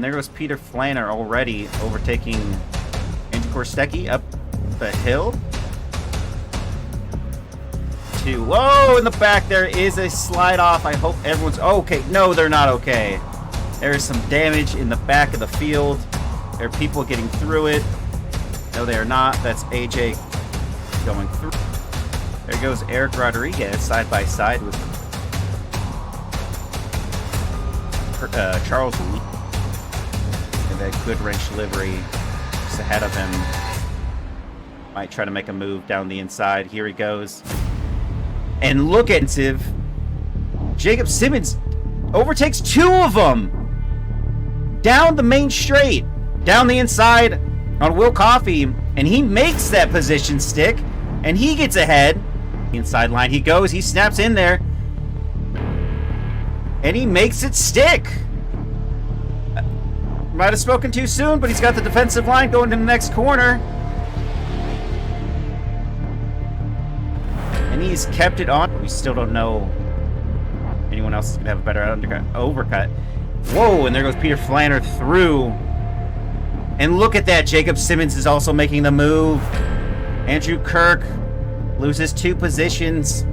and there goes Peter Flanner already overtaking Andrew Korstecki up the hill. Whoa, in the back there is a slide off. I hope everyone's okay. No, they're not okay. There is some damage in the back of the field. There are people getting through it. No, they are not. That's AJ going through. There goes Eric Rodriguez side by side with Charles Lee. And that Goodwrench livery just ahead of him. Might try to make a move down the inside. Here he goes. And look at Jacob Simmons overtakes two of them down the main straight, down the inside on Will Coffey, and he makes that position stick, and he gets ahead. The inside line he goes, he snaps in there, and he makes it stick. Might have spoken too soon, but he's got the defensive line going to the next corner. And he's kept it on. We still don't know anyone else is going to have a better overcut. Whoa, and there goes Peter Flanner through. And look at that. Jacob Simmons is also making the move. Andrew Kirk loses 2 positions.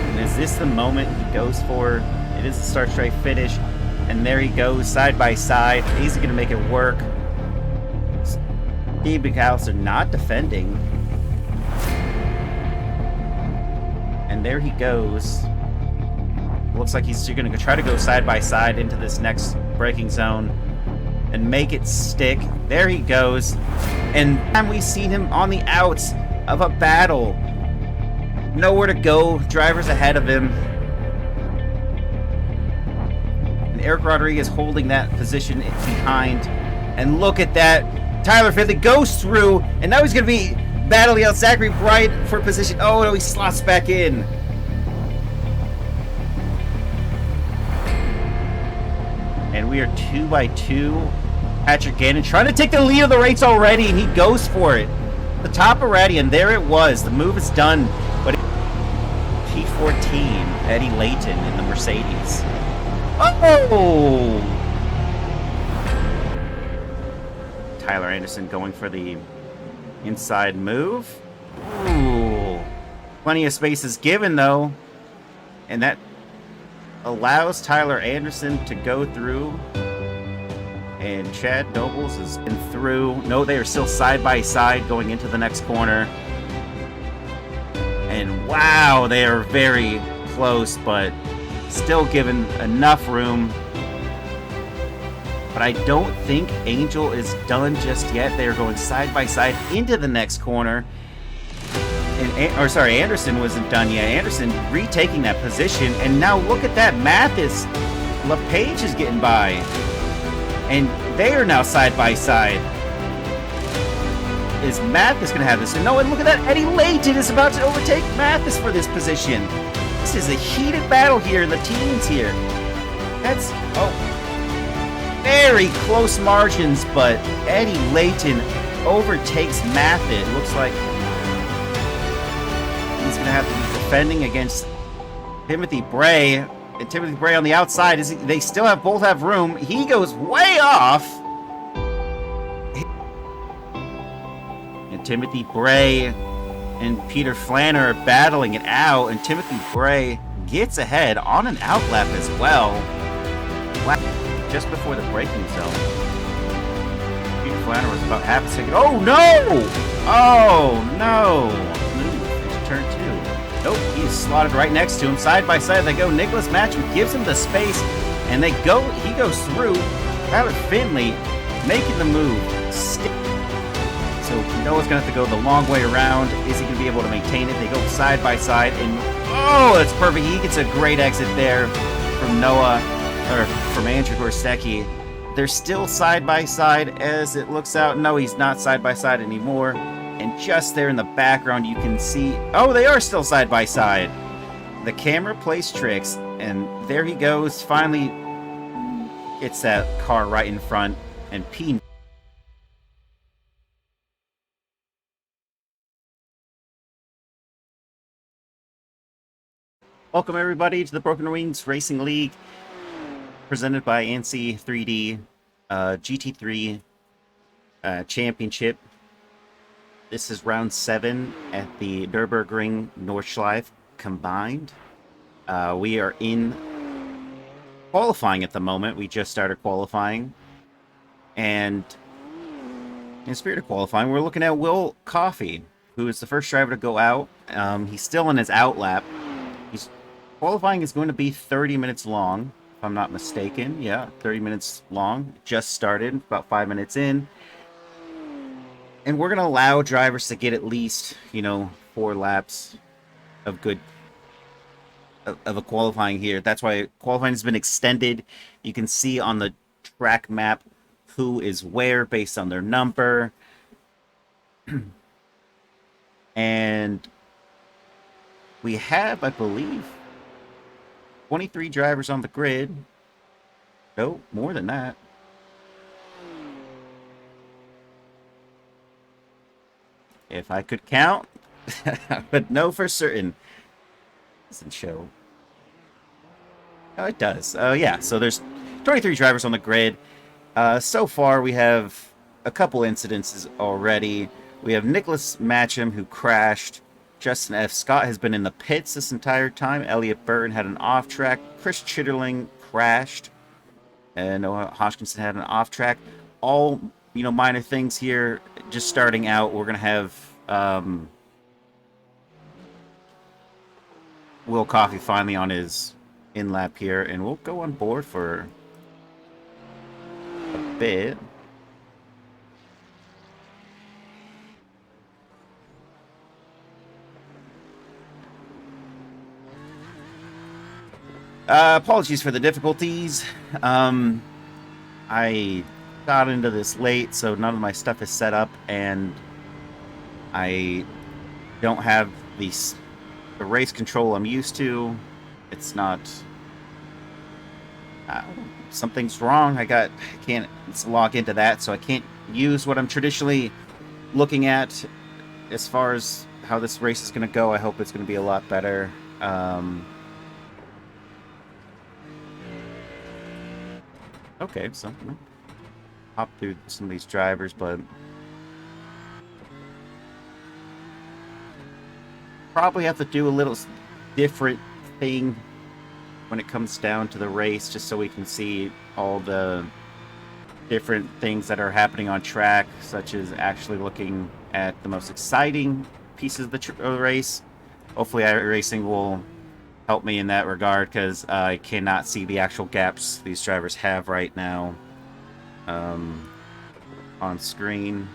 And is this the moment he goes for? It is a start-straight finish. And there he goes, side by side. He's going to make it work. Steve McAllister not defending. And there he goes. Looks like he's going to try to go side by side into this next braking zone and make it stick. There he goes. And we've seen him on the outs of a battle. Nowhere to go. Drivers ahead of him. And Eric Rodriguez holding that position behind. And look at that. Tyler Finley goes through. And now he's going to be battling out Zachary Bright for position. Oh, no, he slots back in. And we are 2 by 2. Patrick Gannon trying to take the lead of the race already, and he goes for it. The top already, and there it was. The move is done. But P14, Eddie Layton in the Mercedes. Oh! Tyler Anderson going for the inside move. Ooh. Plenty of space is given, though. And that allows Tyler Anderson to go through. And Chad Nobles is in through. No, they are still side by side going into the next corner. And wow, they are very close, but still given enough room. But I don't think Angel is done just yet. They are going side by side into the next corner. Anderson wasn't done yet. Anderson retaking that position. And now look at that. Mathis, LePage is getting by. And they are now side by side. Is Mathis going to have this? No, and look at that. Eddie Layton is about to overtake Mathis for this position. This is a heated battle here in the teens here. That's, very close margins, but Eddie Layton overtakes Mathis. Looks like he's going to have to be defending against Timothy Bray. And Timothy Bray on the outside. They still both have room. He goes way off. And Timothy Bray and Peter Flanner are battling it out. And Timothy Bray gets ahead on an outlap as well. Just before the braking zone. Peter Flanner was about half a second. Oh no! Oh no! Move into turn 2. Nope, he's slotted right next to him. Side by side they go. Nicholas Matcham gives him the space, and he goes through. Tyler Finley making the move. So Noah's going to have to go the long way around. Is he going to be able to maintain it? They go side by side, and oh, that's perfect. He gets a great exit there from Noah, or from Andrew Korstecki. They're still side by side as it looks out. No, he's not side by side anymore. And just there in the background, you can see, oh, they are still side by side. The camera plays tricks, and there he goes. Finally gets that car right in front, and P. Welcome everybody to the Broken Wings Racing League presented by ANSE3D GT3 Championship. This is round 7 at the Nurburgring Nordschleife combined. We are in qualifying at the moment. We just started qualifying. And in spirit of qualifying, we're looking at Will Coffey, who is the first driver to go out. He's still in his out lap. Qualifying is going to be 30 minutes long, if I'm not mistaken. Yeah, 30 minutes long. Just started, about 5 minutes in. And we're going to allow drivers to get at least, 4 laps of good of a qualifying here. That's why qualifying has been extended. You can see on the track map who is where based on their number. And we have, I believe, 23 drivers on the grid. No, more than that. If I could count, but no for certain. Doesn't show. Oh, it does. Oh, yeah. So there's 23 drivers on the grid. So far, we have a couple incidences already. We have Nicholas Matcham, who crashed. Justin F. Scott has been in the pits this entire time. Elliot Burton had an off-track. Chris Chitterling crashed. And Noah Hodgkinson had an off-track. All, minor things here. Just starting out, we're going to have Will Coffey finally on his in-lap here. And we'll go on board for a bit. Apologies for the difficulties. I got into this late, so none of my stuff is set up, and I don't have the race control I'm used to. It's not... something's wrong. I can't log into that, so I can't use what I'm traditionally looking at as far as how this race is going to go. I hope it's going to be a lot better. Okay, so hop through some of these drivers, but probably have to do a little different thing when it comes down to the race, just so we can see all the different things that are happening on track, such as actually looking at the most exciting pieces of the race. Hopefully iRacing will help me in that regard, because I cannot see the actual gaps these drivers have right now on screen.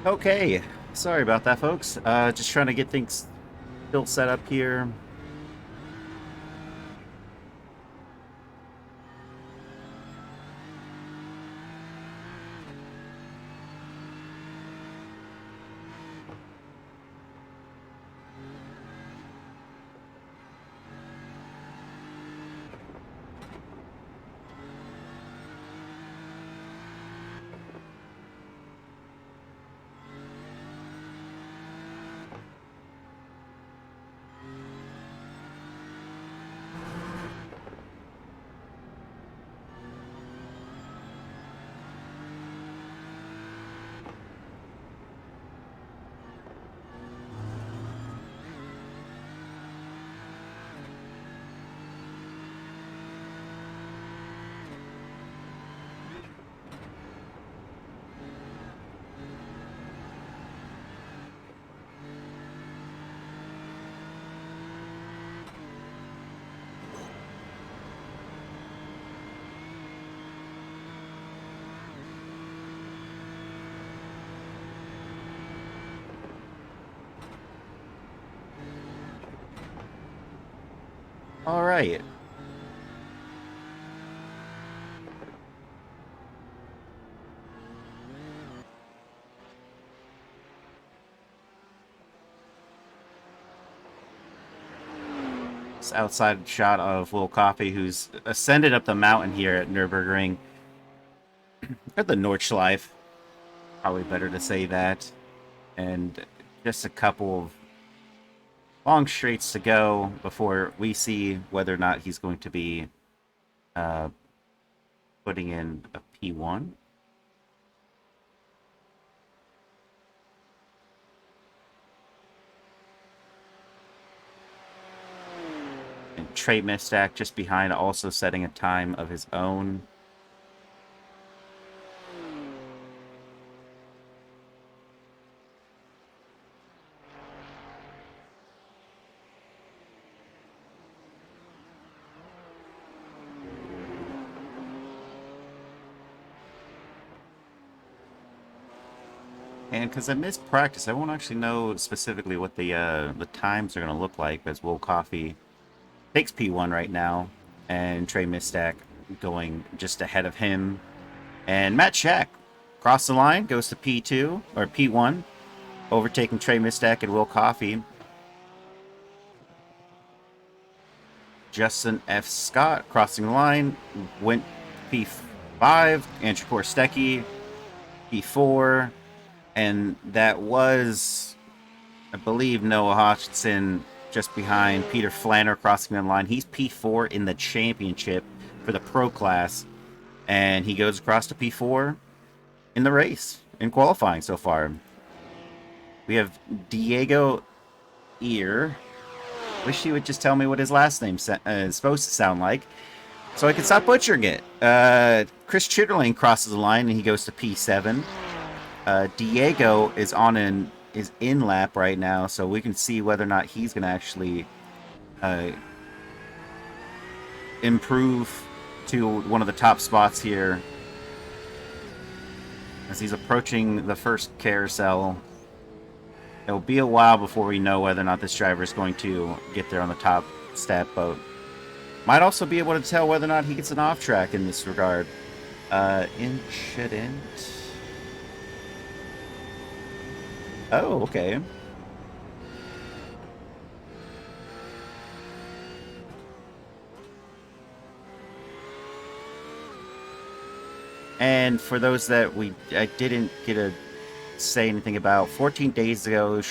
Okay, sorry about that, folks. Just trying to get things still set up here. All right. This outside shot of Will Coffey, who's ascended up the mountain here at Nurburgring. At the Nordschleife. Probably better to say that. And just a couple of long straights to go before we see whether or not he's going to be putting in a P1. And Trey Mistak just behind, also setting a time of his own. And because I missed practice, I won't actually know specifically what the times are going to look like, as Will Coffey takes P1 right now, and Trey Mistak going just ahead of him. And Matt Shack crossed the line, goes to P2, or P1, overtaking Trey Mistak and Will Coffey. Justin F. Scott crossing the line, went P5, Andrew Korstecki, P4, and that was, I believe, Noah Hodgson just behind Peter Flanner crossing the line. He's P4 in the championship for the pro class, and he goes across to P4 in the race, in qualifying so far. We have Diego Ear. Wish he would just tell me what his last name is supposed to sound like, so I can stop butchering it. Chris Chitterling crosses the line, and he goes to P7. Diego is in lap right now, so we can see whether or not he's going to actually improve to one of the top spots here as he's approaching the first carousel. It'll be a while before we know whether or not this driver is going to get there on the top step, but might also be able to tell whether or not he gets an off track in this regard. Incident. Oh, okay. And for those that I didn't get to say anything about, 14 days ago,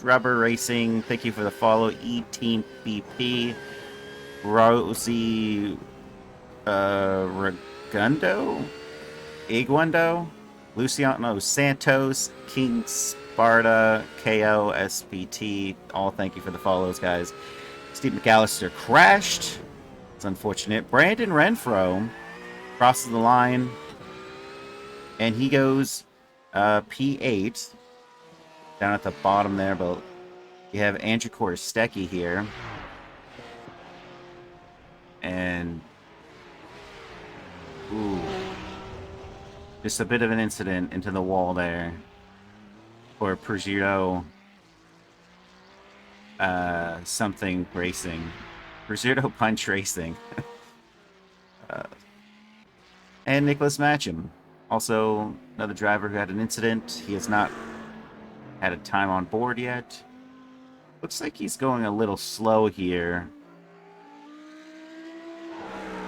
Rubber Racing, thank you for the follow, E-Team BP, Rosie Iguendo, Luciano Santos, King Sparta, KO, SPT, all thank you for the follows, guys. Steve McAllister crashed. It's unfortunate. Brandon Renfro crosses the line, and he goes P8 down at the bottom there, but you have Andrew Korstecki here. And ooh, just a bit of an incident into the wall there. or Prosciutto something racing. Prosciutto Punch Racing. And Nicholas Matcham. Also, another driver who had an incident. He has not had a time on board yet. Looks like he's going a little slow here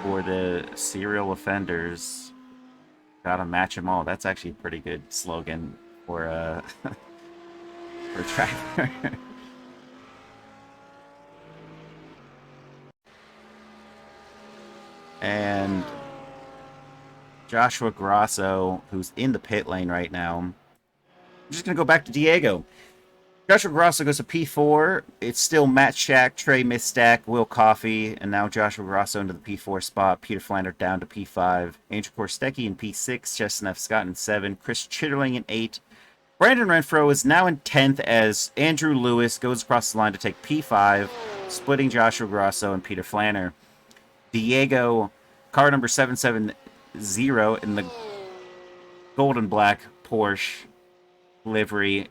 for the serial offenders. Gotta match them all. That's actually a pretty good slogan for for a driver. And Joshua Grasso, who's in the pit lane right now. I'm just going to go back to Diego. Joshua Grasso goes to P4. It's still Matt Shack, Trey Mistack, Will Coffey, and now Joshua Grasso into the P4 spot. Peter Flander down to P5. Andrew Korstecki in P6. Justin F. Scott in 7. Chris Chitterling in 8. Brandon Renfro is now in 10th as Andrew Lewis goes across the line to take P5, splitting Joshua Grasso and Peter Flanner. Diego, car number 770 in the golden black Porsche livery,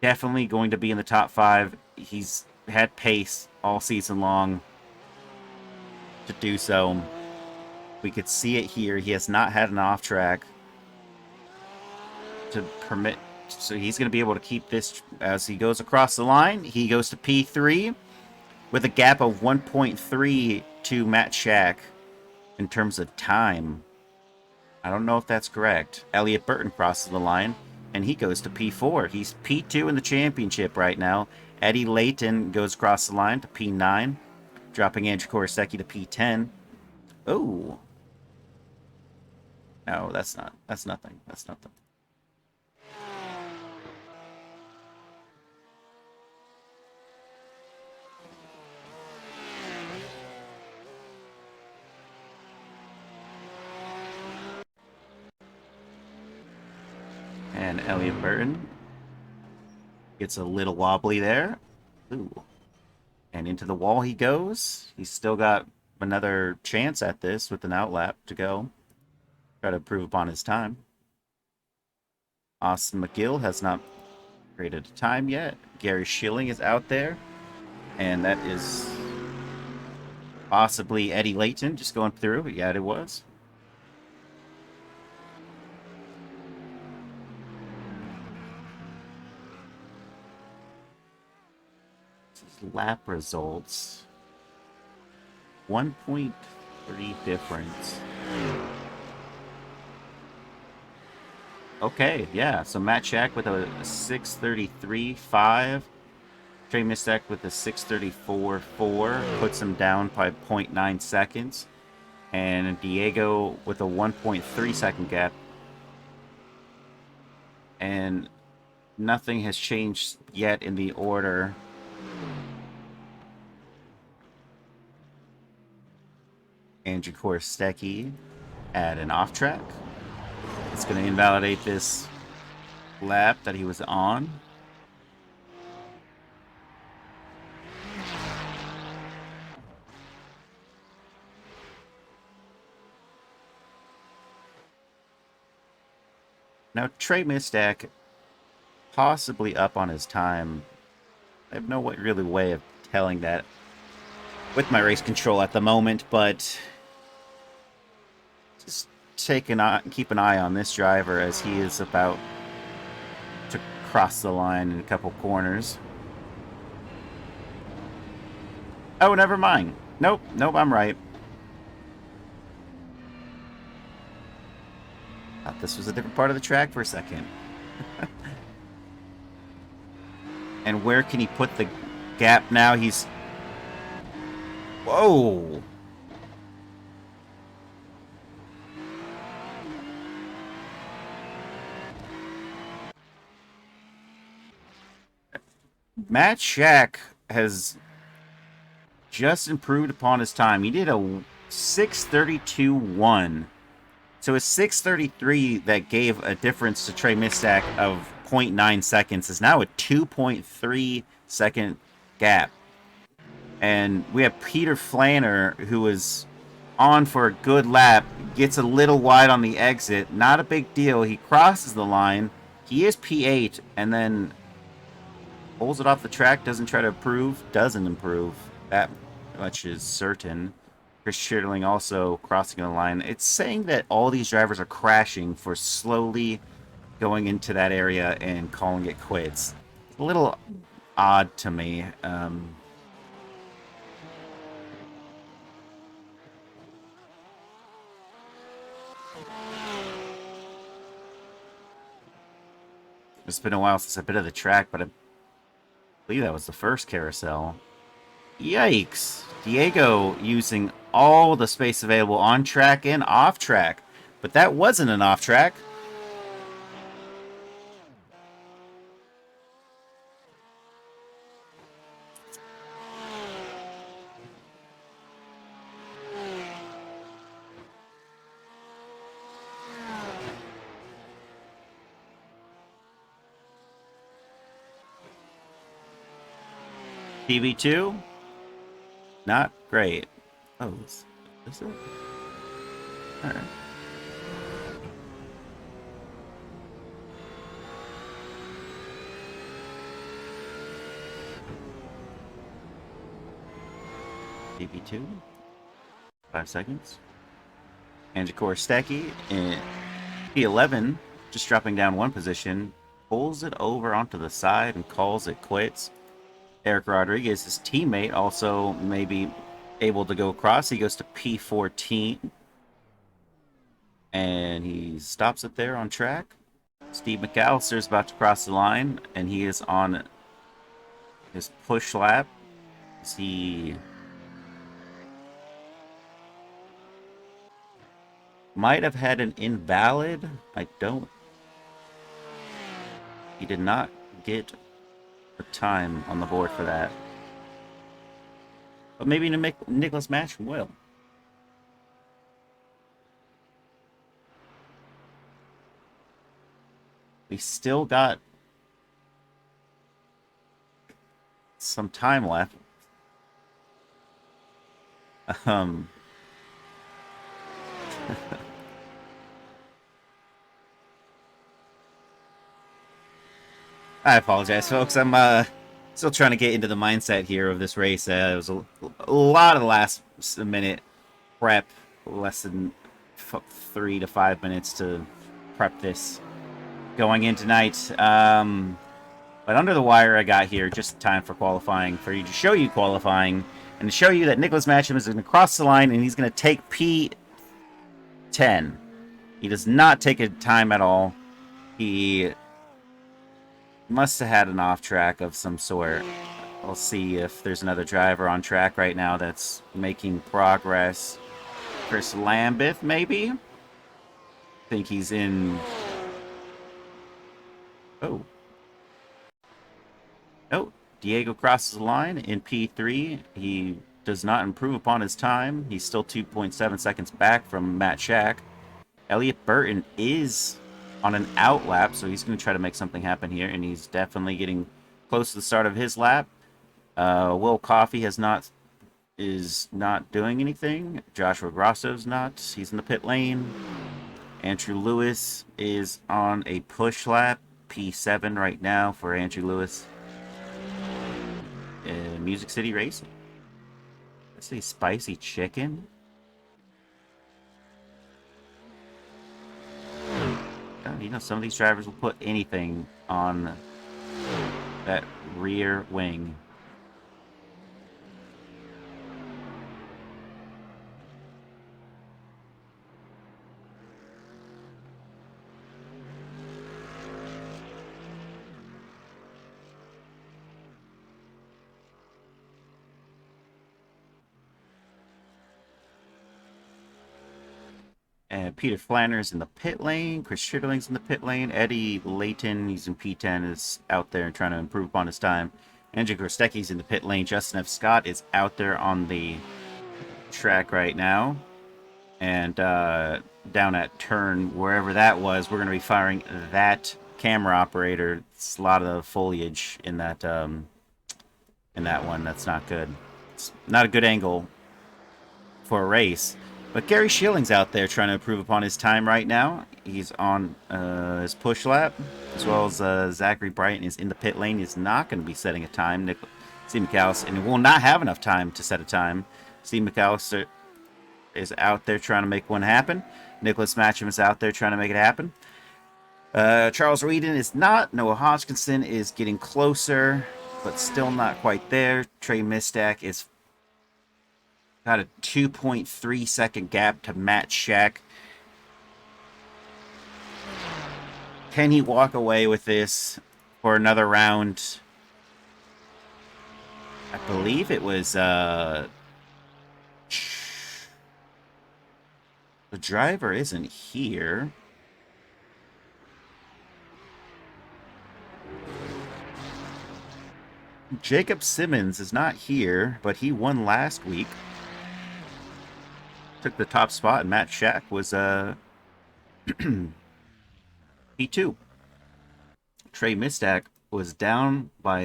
definitely going to be in the top 5. He's had pace all season long to do so. We could see it here. He has not had an off track to permit, so he's going to be able to keep this as he goes across the line. He goes to P3 with a gap of 1.3 to Matt Shack in terms of time. I don't know if that's correct. Elliot Burton crosses the line, and he goes to P4. He's P2 in the championship right now. Eddie Layton goes across the line to P9, dropping Andrew Korosecki to P10. Oh. No, that's nothing. That's nothing. And Elliot Burton gets a little wobbly there. Ooh. And into the wall he goes. He's still got another chance at this with an outlap to go. Try to improve upon his time. Austin McGill has not created a time yet. Gary Schilling is out there. And that is possibly Eddie Layton just going through. But yeah, it was. Lap results. 1.3 difference. Okay, yeah. So Matt Shack with a 6:33.5. Trey Mistack with a 6:34.4 puts him down by 0.9 seconds. And Diego with a 1.3 second gap. And nothing has changed yet in the order. Andrew Korostecki at an off track. It's going to invalidate this lap that he was on. Now Trey Mistack possibly up on his time. I have no really way of telling that with my race control at the moment, but just keep an eye on this driver as he is about to cross the line in a couple corners. Oh, never mind. Nope, I'm right. Thought this was a different part of the track for a second. And where can he put the gap now? He's... Whoa! Matt Shack has just improved upon his time. He did a 6:32.1. So a 6:33 that gave a difference to Trey Mistack of 0.9 seconds is now a 2.3 second gap. And we have Peter Flanner, who is on for a good lap, gets a little wide on the exit. Not a big deal. He crosses the line, He is P8, and then pulls it off the track, doesn't try to improve, doesn't improve. That much is certain. Chris Schirtling also crossing the line. It's saying that all these drivers are crashing for slowly going into that area and calling it quits. A little odd to me. It's been a while since I've been to the track, but I believe that was the first carousel. Yikes. Diego using all the space available on track and off track. But that wasn't an off track. TV2, not great. Oh, is it? Alright. TV2, 5 seconds. Andrzej Korostecki in P11, just dropping down one position, pulls it over onto the side and calls it quits. Eric Rodriguez, his teammate, also maybe able to go across. He goes to P14. And he stops it there on track. Steve McAllister is about to cross the line, and he is on his push lap. He might have had an invalid. I don't. He did not get the time on the board for that. But maybe Nicholas Matcham will. We still got some time left. I apologize, folks. I'm still trying to get into the mindset here of this race. It was a lot of the last minute prep, less than 3 to 5 minutes to prep this going in tonight. But under the wire, I got here just in time for qualifying, for you to show you qualifying, and to show you that Nicholas Matcham is going to cross the line and he's going to take P10. He does not take a time at all. He must have had an off track of some sort. We'll see if there's another driver on track right now that's making progress. Chris Lambeth, maybe? I think he's in... Oh. Oh, Diego crosses the line in P3. He does not improve upon his time. He's still 2.7 seconds back from Matt Shack. Elliot Burton is on an out lap, so he's going to try to make something happen here, and he's definitely getting close to the start of his lap. Will Coffey is not doing anything. Joshua Grosso's not. He's in the pit lane. Andrew Lewis is on a push lap. P7 right now for Andrew Lewis. Music City Racing. Let's say Spicy Chicken. You know, some of these drivers will put anything on that rear wing. Peter Flanner's in the pit lane. Chris Schitterling's in the pit lane. Eddie Layton, he's in P10, is out there and trying to improve upon his time. Andrzej Korostecki's in the pit lane. Justin F. Scott is out there on the track right now. And down at turn, wherever that was, we're going to be firing that camera operator. It's a lot of foliage in that one. That's not good. It's not a good angle for a race. But Gary Schilling's out there trying to improve upon his time right now. He's on his push lap, as well as Zachary Brighton is in the pit lane. He's not going to be setting a time. Steve McAllister, and he will not have enough time to set a time. Steve McAllister is out there trying to make one happen. Nicholas Matcham is out there trying to make it happen. Charles Reedon is not. Noah Hodgkinson is getting closer, but still not quite there. Trey Mistack is got a 2.3 second gap to Matt Shack. Can he walk away with this for another round? I believe it was the driver isn't here. Jacob Simmons is not here, but he won last week. Took the top spot, and Matt Shack was P2. Trey Mistack was down by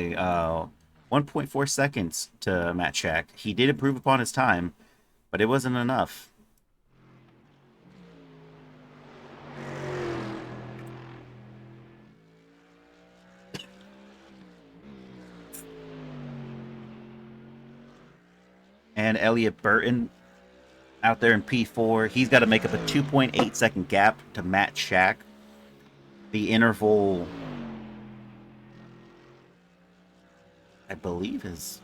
1.4 seconds to Matt Shack. He did improve upon his time, but it wasn't enough. And Elliot Burton out there in P4. He's got to make up a 2.8 second gap to Matt Shack. The interval, I believe, this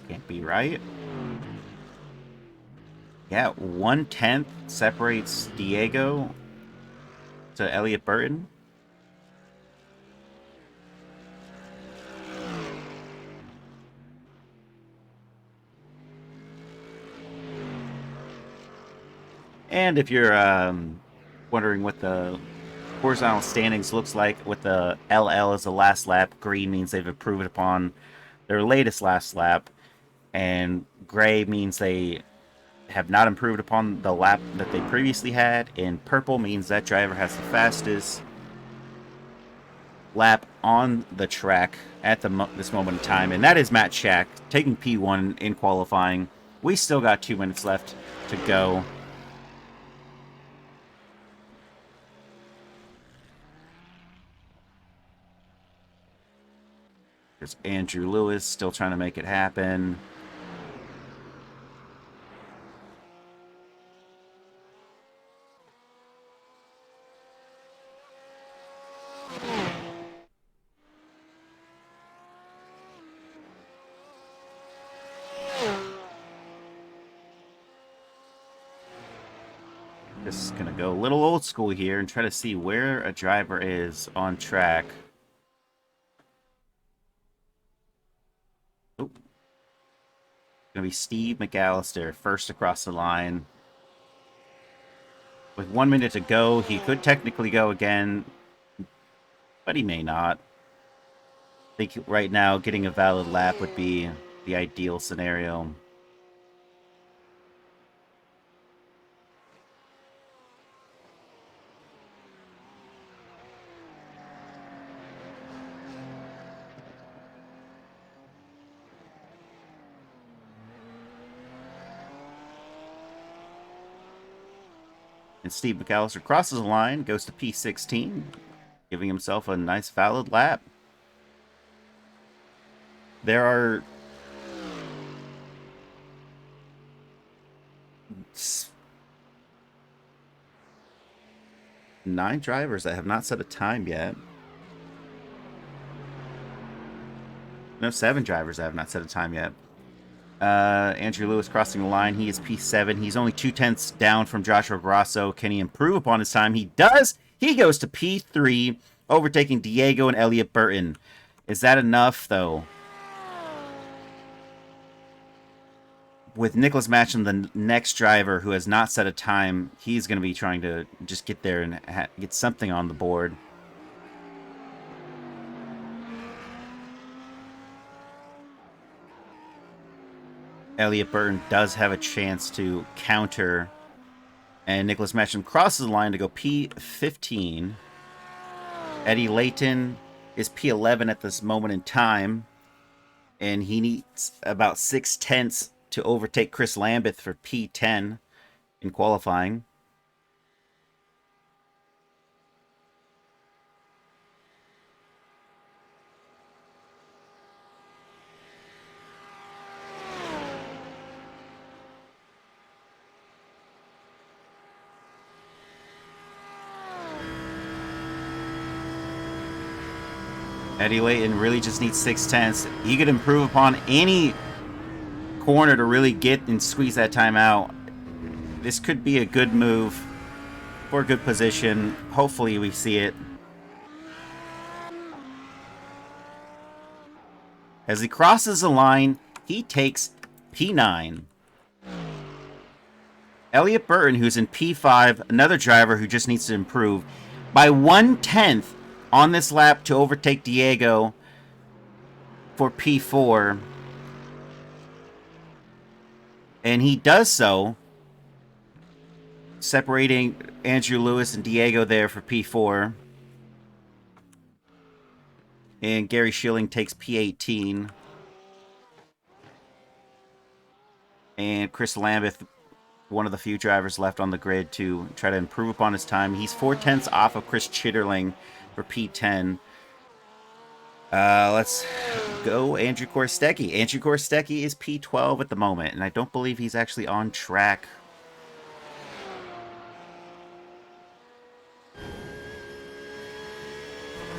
can't be right. Yeah, 1/10 separates Diego to Elliot Burton. And if you're wondering what the horizontal standings looks like, with the LL as the last lap, green means they've improved upon their latest last lap, and gray means they have not improved upon the lap that they previously had, and purple means that driver has the fastest lap on the track at this moment in time, and that is Matt Shack taking P1 in qualifying. We still got 2 minutes left to go. There's Andrew Lewis still trying to make it happen. Just gonna go a little old school here and try to see where a driver is on track. Oh. Gonna be Steve McAllister first across the line. With 1 minute to go, he could technically go again, but he may not. I think right now getting a valid lap would be the ideal scenario. And Steve McAllister crosses the line, goes to P16, giving himself a nice valid lap. There are nine drivers that have not set a time yet. No, 7 drivers that have not set a time yet. Andrew Lewis crossing the line. He is P7. He's only 2/10 down from Joshua Grosso. Can he improve upon his time? He does. He goes to P3, overtaking Diego and Elliot Burton. Is that enough, though? With Nicholas Matcham, the next driver who has not set a time, he's going to be trying to just get there and get something on the board. Elliot Burton does have a chance to counter, and Nicholas Matcham crosses the line to go P15. Eddie Layton is P11 at this moment in time, and he needs about 6/10 to overtake Chris Lambeth for P10. in qualifying. Eddie Layton really just needs 6/10. He could improve upon any corner to really get and squeeze that time out. This could be a good move for a good position. Hopefully we see it. As he crosses the line, he takes P9. Elliot Burton, who's in P5, another driver who just needs to improve, by 1/10 on this lap to overtake Diego for P4. And he does so, separating Andrew Lewis and Diego there for P4. And Gary Schilling takes P18. And Chris Lambeth, one of the few drivers left on the grid to try to improve upon his time. He's 4/10 off of Chris Chitterling for P10. Let's go Andrew Korstecki. Andrew Korstecki is P12 at the moment, and I don't believe he's actually on track.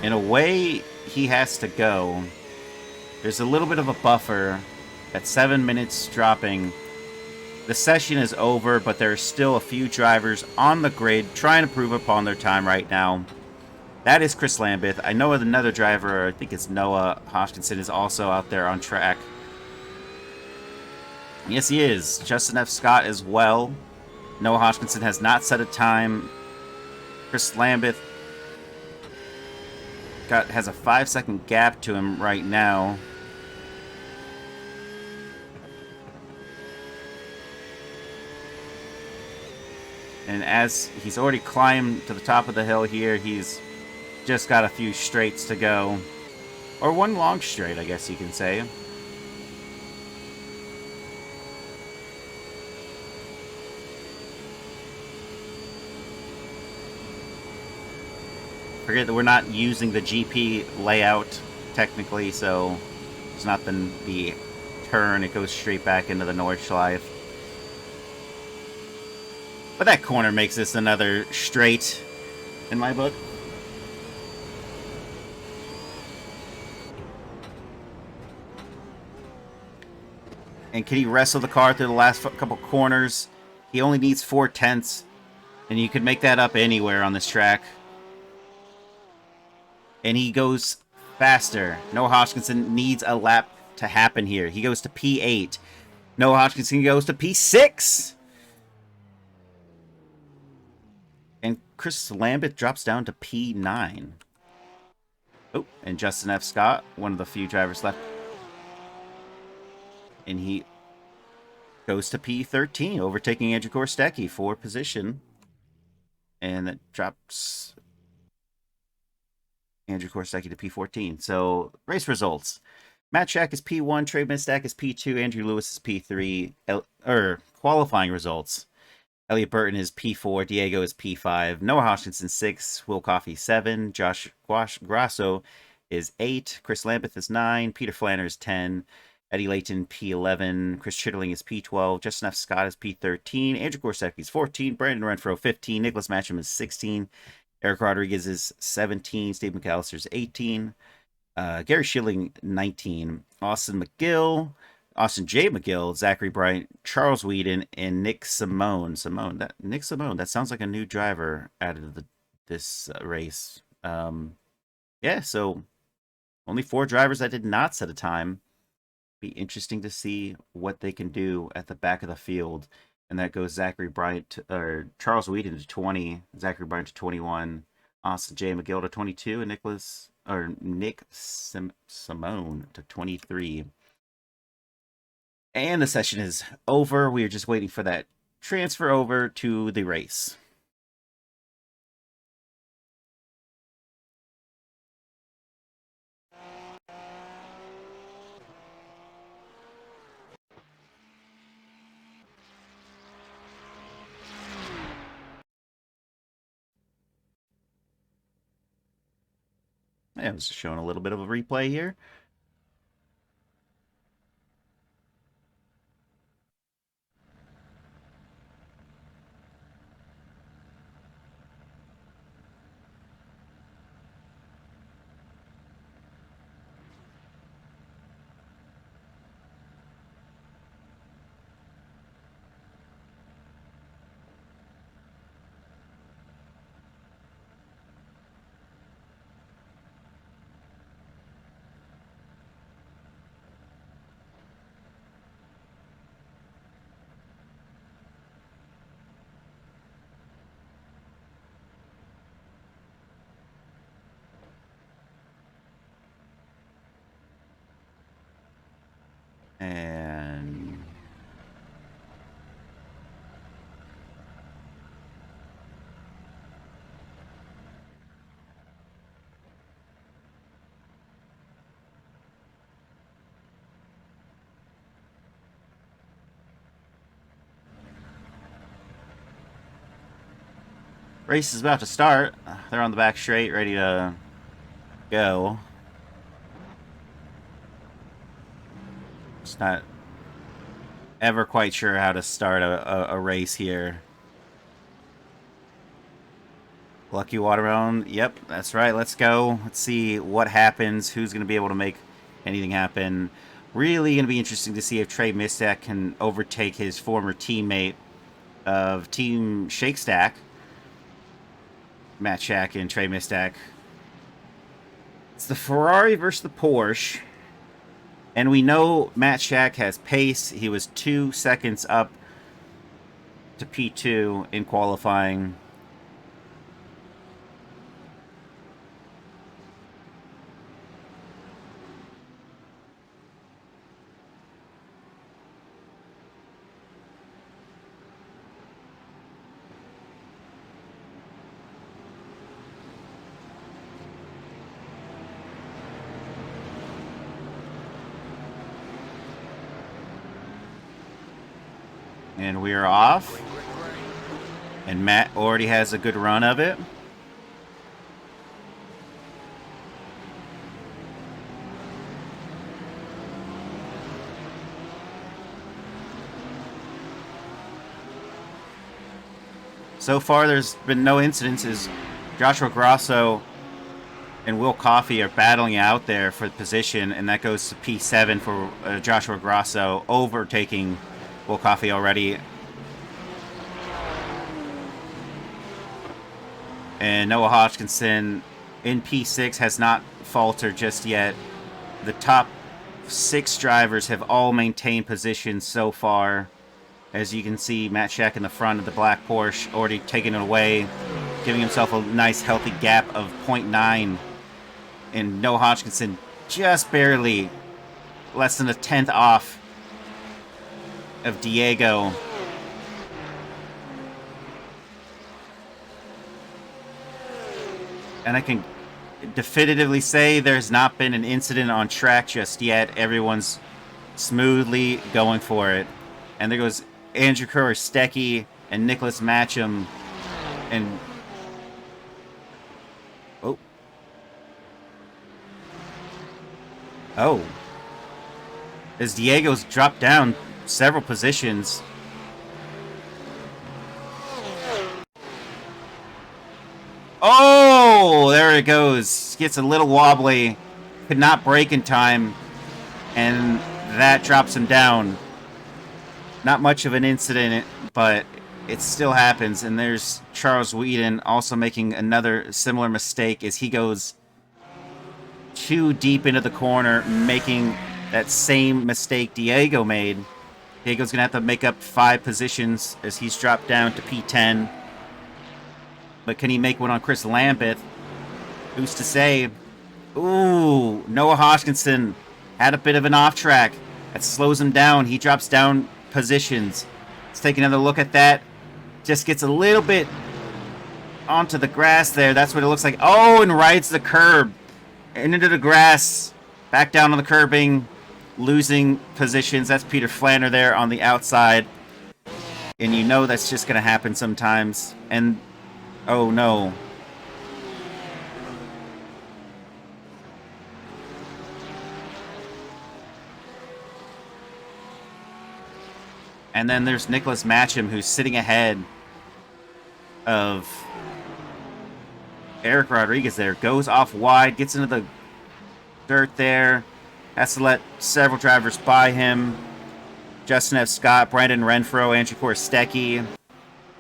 In a way, he has to go. There's a little bit of a buffer at 7 minutes dropping. The session is over, but there are still a few drivers on the grid trying to prove upon their time right now. That is Chris Lambeth. I know another driver, I think it's Noah Hodgkinson, is also out there on track. Yes, he is. Justin F. Scott as well. Noah Hodgkinson has not set a time. Chris Lambeth has a 5-second gap to him right now. And as he's already climbed to the top of the hill here, he's just got a few straights to go. Or one long straight, I guess you can say. Forget that we're not using the GP layout, technically, so it's not the turn. It goes straight back into the Nordschleife. But that corner makes this another straight in my book. And can he wrestle the car through the last couple corners? He only needs 4/10, and you could make that up anywhere on this track. And he goes faster. Noah Hodgkinson needs a lap to happen here. He goes to P8. Noah Hodgkinson goes to P6. And Chris Lambeth drops down to P9. Oh, and Justin F. Scott, one of the few drivers left. And he goes to P13, overtaking Andrew Korstecki for position. And that drops Andrew Korstecki to P14. So, race results. Matt Shack is P1, Trey Mistack is P2, Andrew Lewis is P3. Qualifying results. Elliot Burton is P4, Diego is P5, Noah Hodgkinson 6, Will Coffey 7, Josh Grasso is 8, Chris Lambeth is 9, Peter Flanner is 10, Eddie Layton P11, Chris Chitterling is P12, Justin F. Scott is P13, Andrew Korstecki is 14, Brandon Renfro 15, Nicholas Matcham is 16, Eric Rodriguez is 17, Steve McAllister is 18, Gary Schilling 19, Austin J. McGill, Zachary Bryant, Charles Whedon, and Nick Simone. Nick Simone, that sounds like a new driver added to this race. Yeah, so only 4 drivers that did not set a time. Be interesting to see what they can do at the back of the field. And that goes Zachary Bryant, or Charles Whedon to 20, Zachary Bryant to 21, Austin J. McGill to 22, and Nick Simone to 23. And the session is over. We are just waiting for that transfer over to the race. Yeah, I was just showing a little bit of a replay here. And race is about to start. They're on the back straight, ready to go. Just not ever quite sure how to start a race here. Lucky Watermelon. Yep, that's right. Let's go. Let's see what happens. Who's going to be able to make anything happen. Really going to be interesting to see if Trey Mistak can overtake his former teammate of Team Shake Stack, Matt Shack and Trey Mistak. It's the Ferrari versus the Porsche. And we know Matt Shack has pace. He was 2 seconds up to P2 in qualifying. And we are off. And Matt already has a good run of it. So far, there's been no incidences. Joshua Grosso and Will Coffey are battling out there for position, and that goes to P7 for Joshua Grosso, overtaking Will Coffey already. And Noah Hodgkinson in P6 has not faltered just yet. The top 6 drivers have all maintained positions so far. As you can see, Matt Shack in the front of the black Porsche, already taking it away, giving himself a nice healthy gap of 0.9. And Noah Hodgkinson just barely less than a 10th off of Diego. And I can definitively say there's not been an incident on track just yet. Everyone's smoothly going for it. And there goes Andrew Kerr-Stecky and Nicholas Matcham. And oh, as Diego's dropped down several positions. Oh, there it goes. Gets a little wobbly. Could not brake in time. And that drops him down. Not much of an incident, but it still happens. And there's Charles Whedon also making another similar mistake as he goes too deep into the corner, making that same mistake Diego made. Diego's going to have to make up 5 positions as he's dropped down to P10. But can he make one on Chris Lambeth? Who's to say? Ooh, Noah Hodgkinson had a bit of an off track. That slows him down. He drops down positions. Let's take another look at that. Just gets a little bit onto the grass there. That's what it looks like. Oh, and rides the curb. Into the grass. Back down on the curbing. Losing positions. That's Peter Flanner there on the outside. And you know that's just going to happen sometimes. And oh no. And then there's Nicholas Matcham, who's sitting ahead of Eric Rodriguez there. Goes off wide, gets into the dirt there. Has to let several drivers by him. Justin F. Scott, Brandon Renfro, Andrew Korstecki.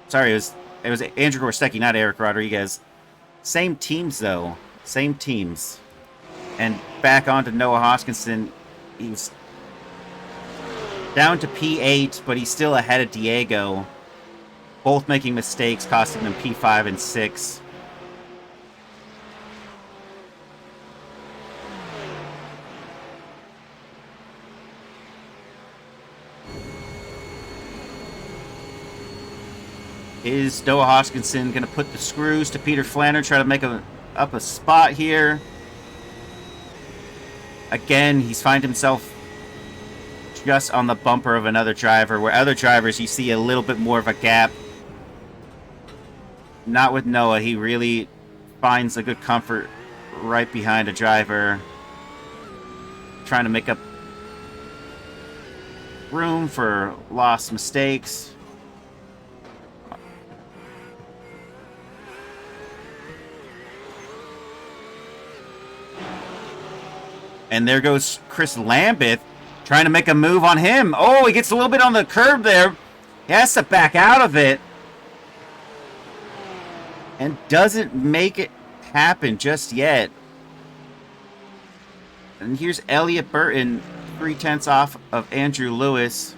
Sorry, it was Andrew Korstecki, not Eric Rodriguez. Same teams, though. Same teams. And back on to Noah Hoskinson. He's down to P8, but he's still ahead of Diego. Both making mistakes, costing them P5 and 6. Is Noah Hoskinson going to put the screws to Peter Flanner, try to make up a spot here? Again, he's find himself just on the bumper of another driver, where other drivers you see a little bit more of a gap. Not with Noah. He really finds a good comfort right behind a driver, trying to make up room for lost mistakes. And there goes Chris Lambeth, trying to make a move on him. Oh, he gets a little bit on the curb there. He has to back out of it. And doesn't make it happen just yet. And here's Elliot Burton, 3/10 off of Andrew Lewis.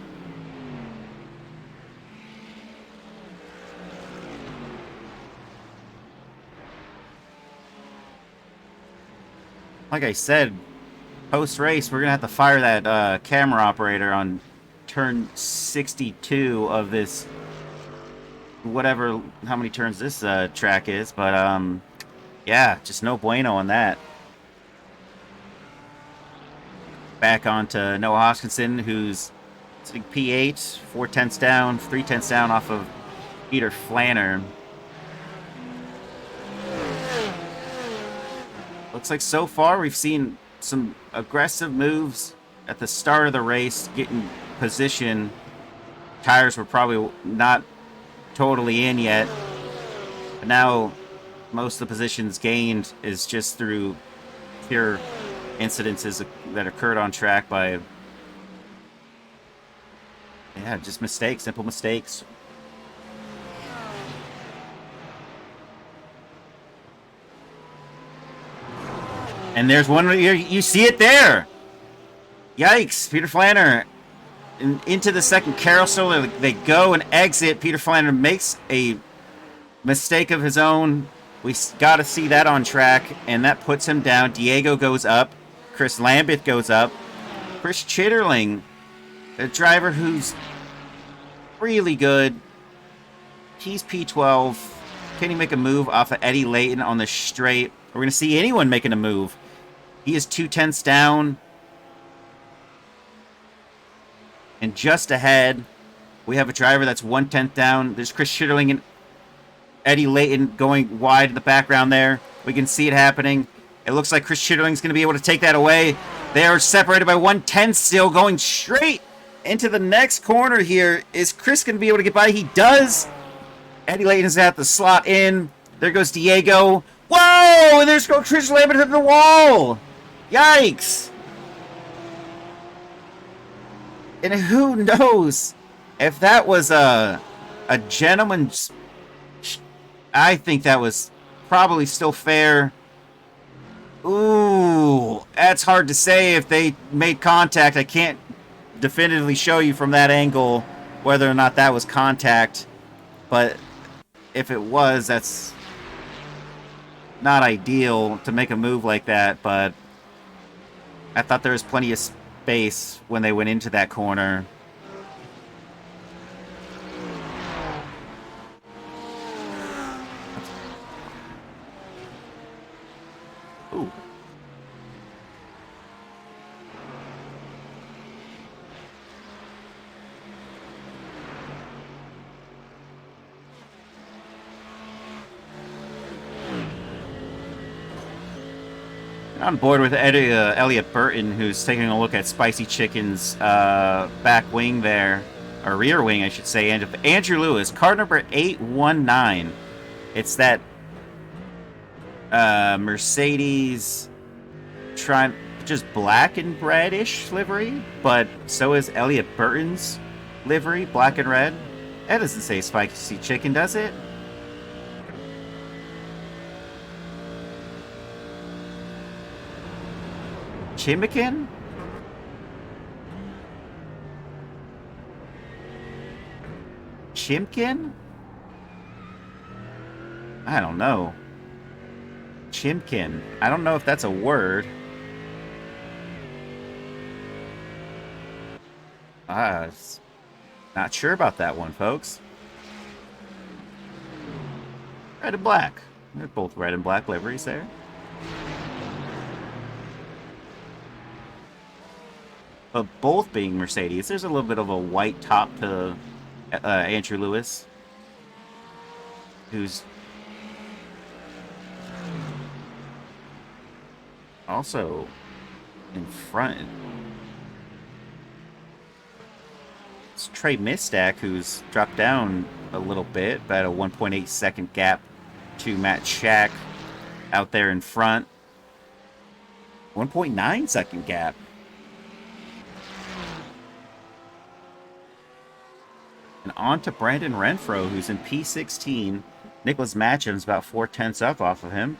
Like I said, post-race, we're going to have to fire that camera operator on turn 62 of this, whatever, how many turns this track is. But, yeah, just no bueno on that. Back on to Noah Hoskinson, who's sitting P8, 4/10 down, 3/10 down off of Peter Flanner. Looks like so far we've seen some aggressive moves at the start of the race, getting position. Tires were probably not totally in yet. But now most of the positions gained is just through pure incidences that occurred on track by, yeah, just mistakes, simple mistakes. And there's one right here. You see it there. Yikes. Peter Flanner into the second carousel. They go and exit. Peter Flanner makes a mistake of his own. We got to see that on track. And that puts him down. Diego goes up. Chris Lambeth goes up. Chris Chitterling, a driver who's really good. He's P12. Can he make a move off of Eddie Layton on the straight? We're going to see anyone making a move. He is 2/10 down. And just ahead, we have a driver that's 1/10 down. There's Chris Schitterling and Eddie Layton going wide in the background there. We can see it happening. It looks like Chris Schitterling's going to be able to take that away. They are separated by 1/10 still, going straight into the next corner here. Is Chris going to be able to get by? He does. Eddie Layton's at the slot in. There goes Diego. Whoa! And there's Chris Lambert at the wall. Yikes! And who knows if that was a gentleman's... I think that was probably still fair. Ooh, that's hard to say if they made contact. I can't definitively show you from that angle whether or not that was contact. But if it was, that's not ideal to make a move like that. But I thought there was plenty of space when they went into that corner. Ooh. On board with Elliot Burton, who's taking a look at Spicy Chicken's back wing there. or rear wing, I should say, and Andrew Lewis, car number 819. It's that Mercedes just black and red-ish livery, but so is Elliot Burton's livery, black and red. That doesn't say Spicy Chicken, does it? Chimikin? Chimkin? I don't know. Chimkin. I don't know if that's a word. Not sure about that one, folks. Red and black. They're both red and black liveries there. But both being Mercedes, there's a little bit of a white top to Andrew Lewis, who's also in front. It's Trey Mistak, who's dropped down a little bit, about a 1.8 second gap to Matt Shack out there in front. 1.9 second gap. And on to Brandon Renfro, who's in P16. Nicholas Matcham's about 4/10 up off of him.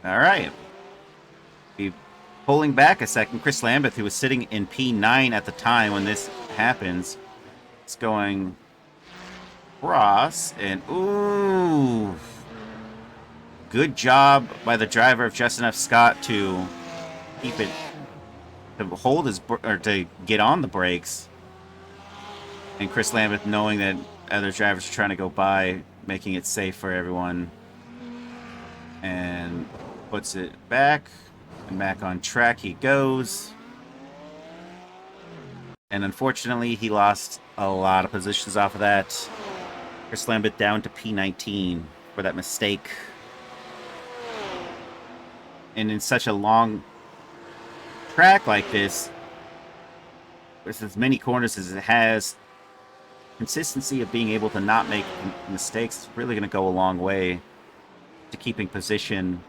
All right. Be pulling back a second. Chris Lambeth, who was sitting in P9 at the time when this happens, is going cross, and ooh, good job by the driver of Justin F. Scott to keep it, to hold his, or to get on the brakes, and Chris Lambeth, knowing that other drivers are trying to go by, making it safe for everyone, and puts it back. And back on track he goes. And unfortunately, he lost a lot of positions off of that. Chris Lambeth down to P19 for that mistake. And in such a long track like this, with as many corners as it has, consistency of being able to not make mistakes is really going to go a long way to keeping position.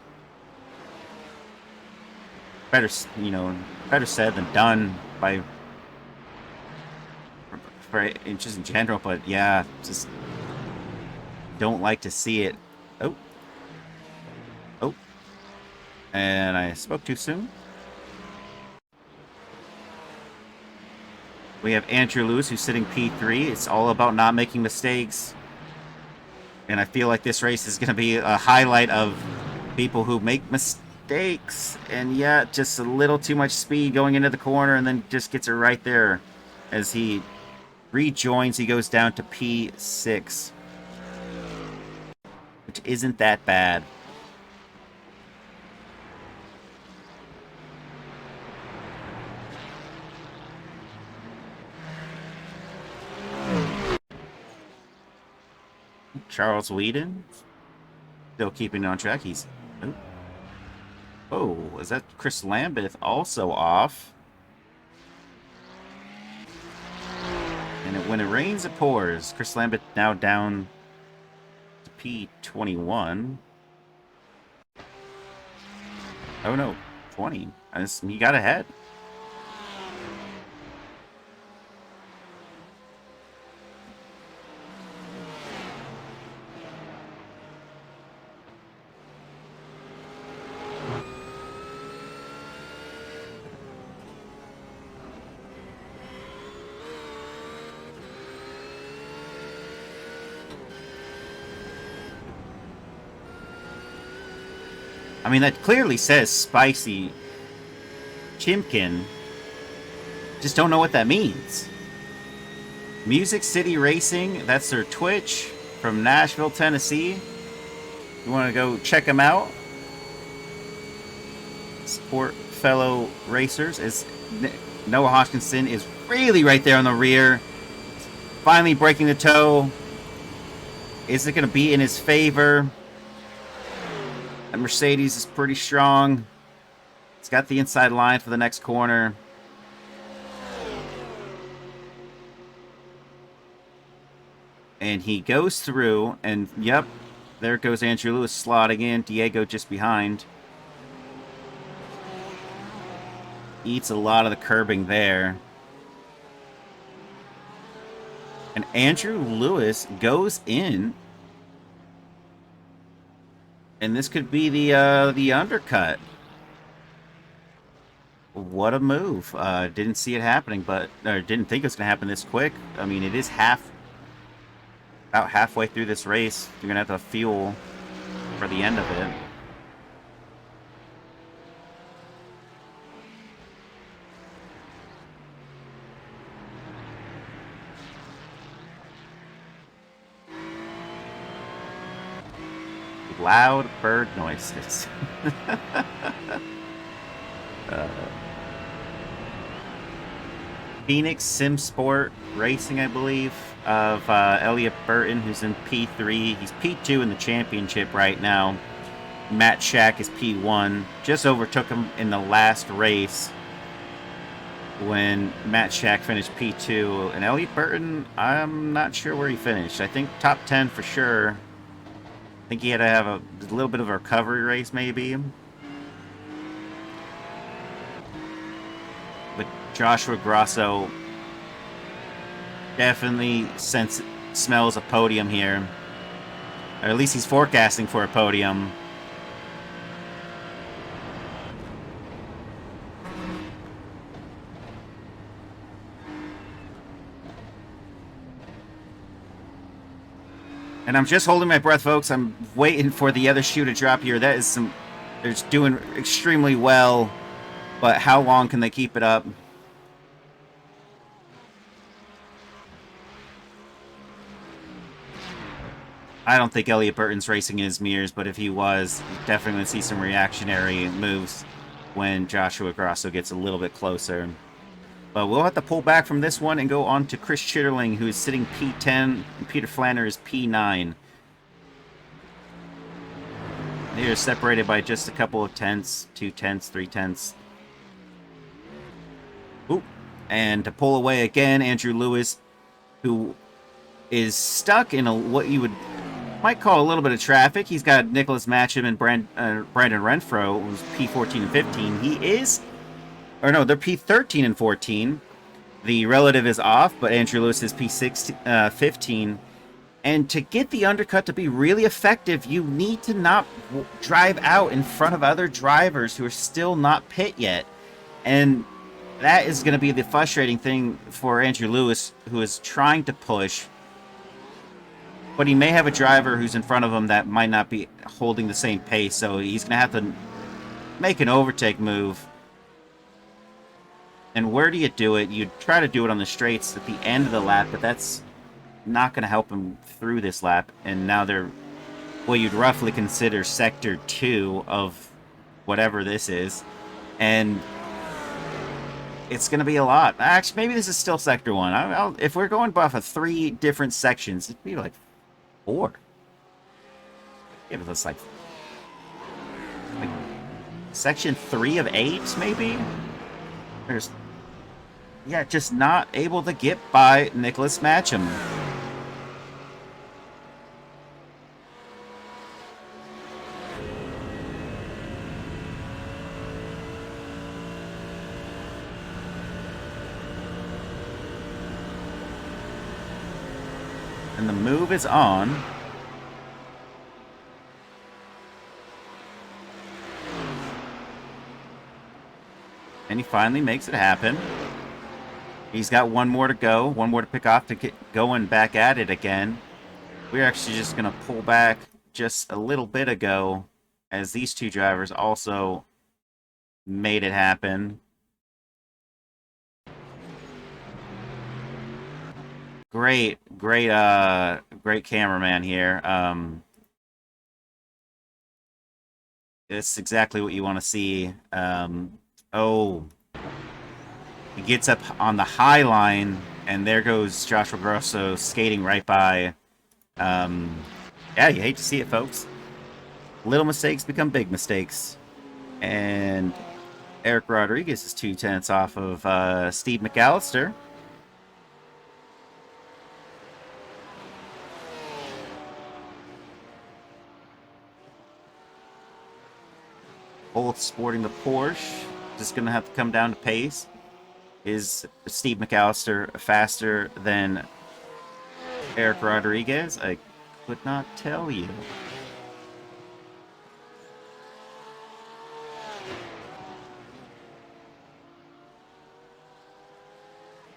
Better said than done by just in general, but yeah, just don't like to see it. Oh, and I spoke too soon. We have Andrew Lewis, who's sitting P3. It's all about not making mistakes, and I feel like this race is going to be a highlight of people who make mistakes. And yeah, just a little too much speed going into the corner, and then just gets it right there as he rejoins. He goes down to P6, which isn't that bad. Charles Whedon still keeping on track. He's oh, is that Chris Lambeth also off? And when it rains, it pours. Chris Lambeth now down to P21. Oh no, 20. He got ahead. I mean, that clearly says Spicy Chimkin. Just don't know what that means. Music City Racing, that's their Twitch from Nashville, Tennessee. You want to go check them out? for fellow racers as Noah Hodgkinson is really right there on the rear. Finally breaking the toe. Is it going to be in his favor? The Mercedes is pretty strong. It's got the inside line for the next corner. And he goes through, and yep, there goes Andrew Lewis slotting in. Diego just behind. Eats a lot of the curbing there. And Andrew Lewis goes in. And this could be the undercut. What a move. Didn't see it happening, or didn't think it was going to happen this quick. I mean, it is about halfway through this race. You're going to have to fuel for the end of it. Loud bird noises. Phoenix Sim Sport Racing, I believe, of Elliot Burton, who's in P3. He's P2 in the championship right now. Matt Shack is P1. Just overtook him in the last race when Matt Shack finished P2. And Elliot Burton, I'm not sure where he finished. I think top 10 for sure. I think he had to have a little bit of a recovery race, maybe. But Joshua Grosso definitely smells a podium here. Or at least he's forecasting for a podium. And I'm just holding my breath, folks. I'm waiting for the other shoe to drop here. That is they're doing extremely well. But how long can they keep it up? I don't think Elliot Burton's racing in his mirrors, but if he was, definitely going to see some reactionary moves when Joshua Grosso gets a little bit closer. But we'll have to pull back from this one and go on to Chris Chitterling, who is sitting P10, and Peter Flanner is P9. They are separated by just a couple of tenths, 2 tenths, 3 tenths. Ooh. And to pull away again, Andrew Lewis, who is stuck in what you might call a little bit of traffic. He's got Nicholas Matcham and Brandon Renfro, who's P14 and 15. They're P13 and 14. The relative is off, but Andrew Lewis is P16, 15. And to get the undercut to be really effective, you need to not drive out in front of other drivers who are still not pit yet. And that is going to be the frustrating thing for Andrew Lewis, who is trying to push. But he may have a driver who's in front of him that might not be holding the same pace, so he's going to have to make an overtake move. And where do you do it? You try to do it on the straights at the end of the lap, but that's not going to help him through this lap. And now they're what you'd roughly consider Sector 2 of whatever this is. And it's going to be a lot. Actually, maybe this is still Sector 1. If we're going off of 3 different sections, it'd be like 4. Yeah, but that's like Section 3 of 8, maybe? There's... Yeah, just not able to get by Nicholas Matcham. And the move is on. And he finally makes it happen. He's got one more to go, one more to pick off to get going back at it again. We're actually just going to pull back just a little bit ago as these two drivers also made it happen. Great cameraman here. It's exactly what you want to see. Oh, he gets up on the high line, and there goes Joshua Grosso skating right by. Yeah, you hate to see it, folks. Little mistakes become big mistakes. And Eric Rodriguez is 2/10 off of Steve McAllister. Both sporting the Porsche. Just going to have to come down to pace. Is Steve McAllister faster than Eric Rodriguez? I could not tell you.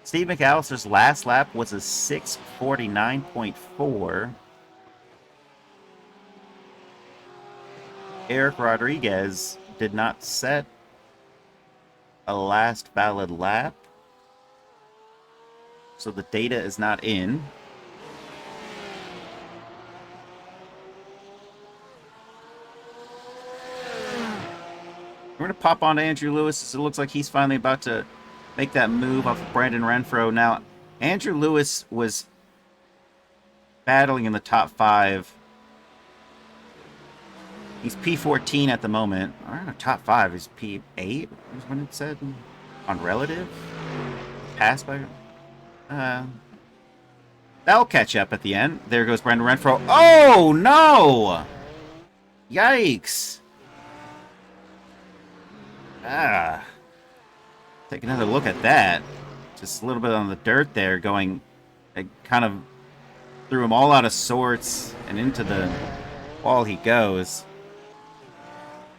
Steve McAllister's last lap was a 6:49.4. Eric Rodriguez did not set a last valid lap, so the data is not in. We're going to pop on to Andrew Lewis as it looks like he's finally about to make that move off of Brandon Renfro. Now, Andrew Lewis was battling in the top 5. He's P14 at the moment. I don't know, top 5. He's P8, is when it said on relative. Passed by. That'll catch up at the end. There goes Brandon Renfro. Oh, no! Yikes. Take another look at that. Just a little bit on the dirt there, going. It kind of threw him all out of sorts, and into the wall he goes.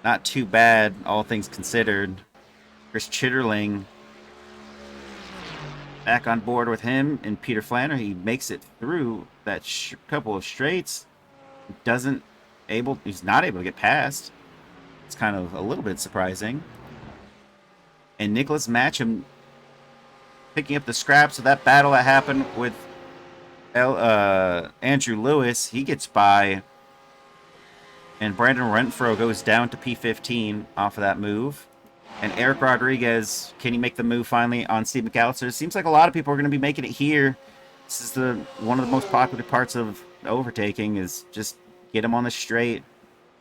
Not too bad, all things considered. Chris Chitterling back on board with him, and Peter Flanner. He makes it through that couple of straights. He's not able to get past. It's kind of a little bit surprising. And Nicholas Matcham picking up the scraps of that battle that happened with Andrew Lewis. He gets by. And Brandon Renfro goes down to P15 off of that move. And Eric Rodriguez, can he make the move finally on Steve McAllister? It seems like a lot of people are going to be making it here. This is one of the most popular parts of overtaking, is just get him on the straight,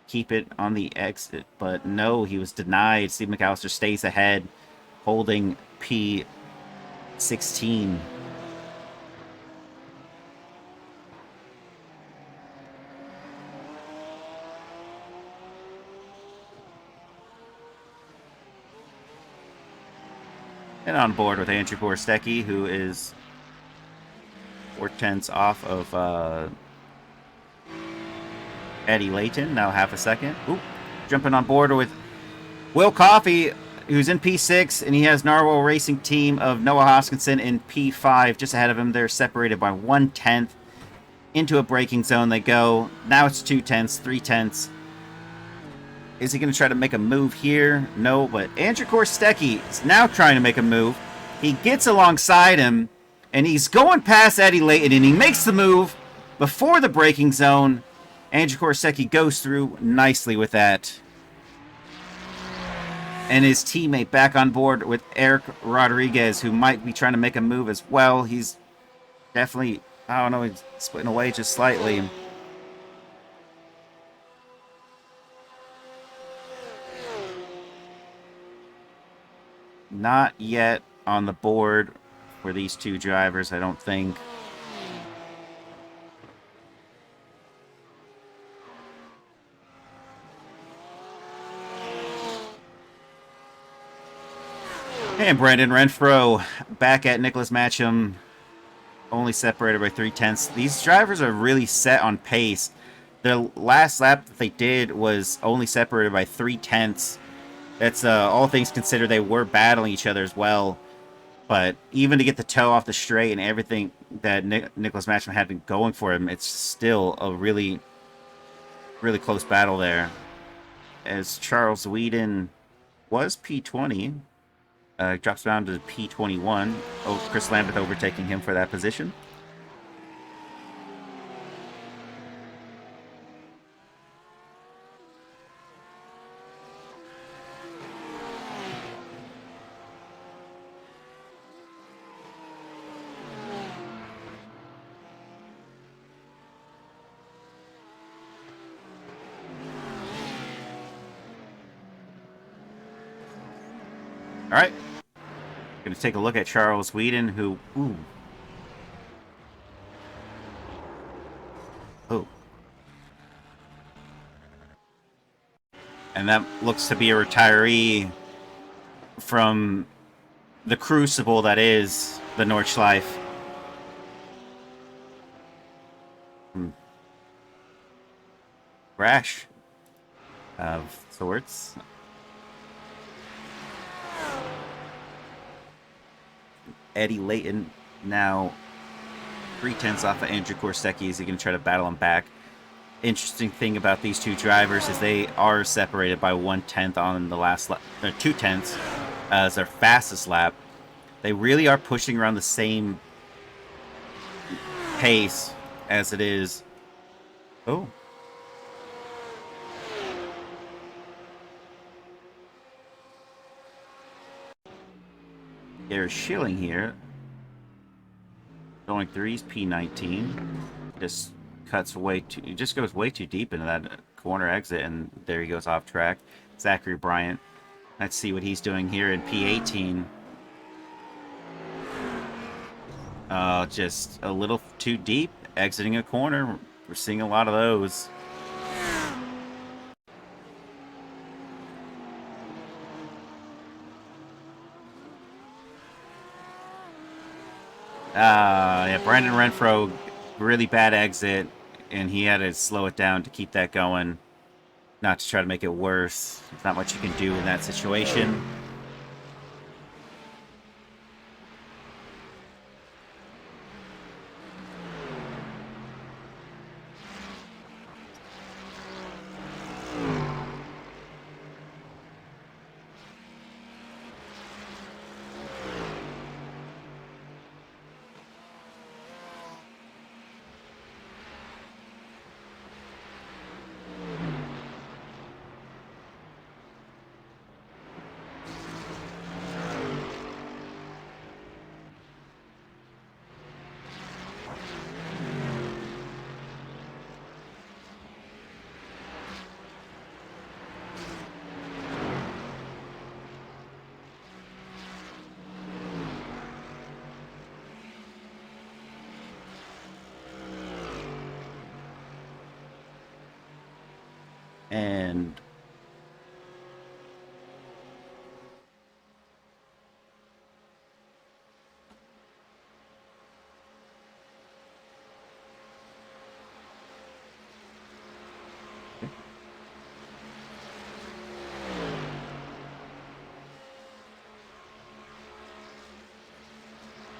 keep it on the exit. But no, he was denied. Steve McAllister stays ahead, holding P16. And on board with Andrew Gorstecki, who is 4/10 off of Eddie Layton, now half a second. Oop, jumping on board with Will Coffey, who's in P6, and he has Narwhal Racing Team of Noah Hoskinson in P5, just ahead of him. They're separated by 1/10. Into a braking zone they go. Now it's 2/10, 3/10. Is he going to try to make a move here? No, but Andrew Gorstecki is now trying to make a move. He gets alongside him, and he's going past Eddie Layton, and he makes the move before the braking zone. Andrew Gorstecki goes through nicely with that. And his teammate back on board with Eric Rodriguez, who might be trying to make a move as well. He's definitely, I don't know, he's splitting away just slightly. Not yet on the board for these two drivers, I don't think. And Brandon Renfro back at Nicholas Matcham, only separated by 3/10. These drivers are really set on pace. The last lap that they did was only separated by 3/10. That's all things considered, they were battling each other as well. But even to get the toe off the straight and everything that Nicholas Matcham had been going for him, it's still a really, really close battle there. As Charles Whedon was P20, drops down to P21. Oh, Chris Lambeth overtaking him for that position. right. Going to take a look at Charles Whedon, who... Ooh. Oh. And that looks to be a retiree from the crucible that is the Nordschleife. Crash of sorts. Eddie Layton now 3/10 off of Andrew Korsecki. Is he going to try to battle him back? Interesting thing about these two drivers is they are separated by 1/10 on the last lap, or 2/10 as their fastest lap. They really are pushing around the same pace as it is. Oh. There's Schilling here. Going through, he's P19. Just cuts way too, he just goes way too deep into that corner exit, and there he goes off track. Zachary Bryant. Let's see what he's doing here in P18. Just a little too deep, exiting a corner. We're seeing a lot of those. Yeah, Brandon Renfro, really bad exit, and he had to slow it down to keep that going, not to try to make it worse. There's not much you can do in that situation. And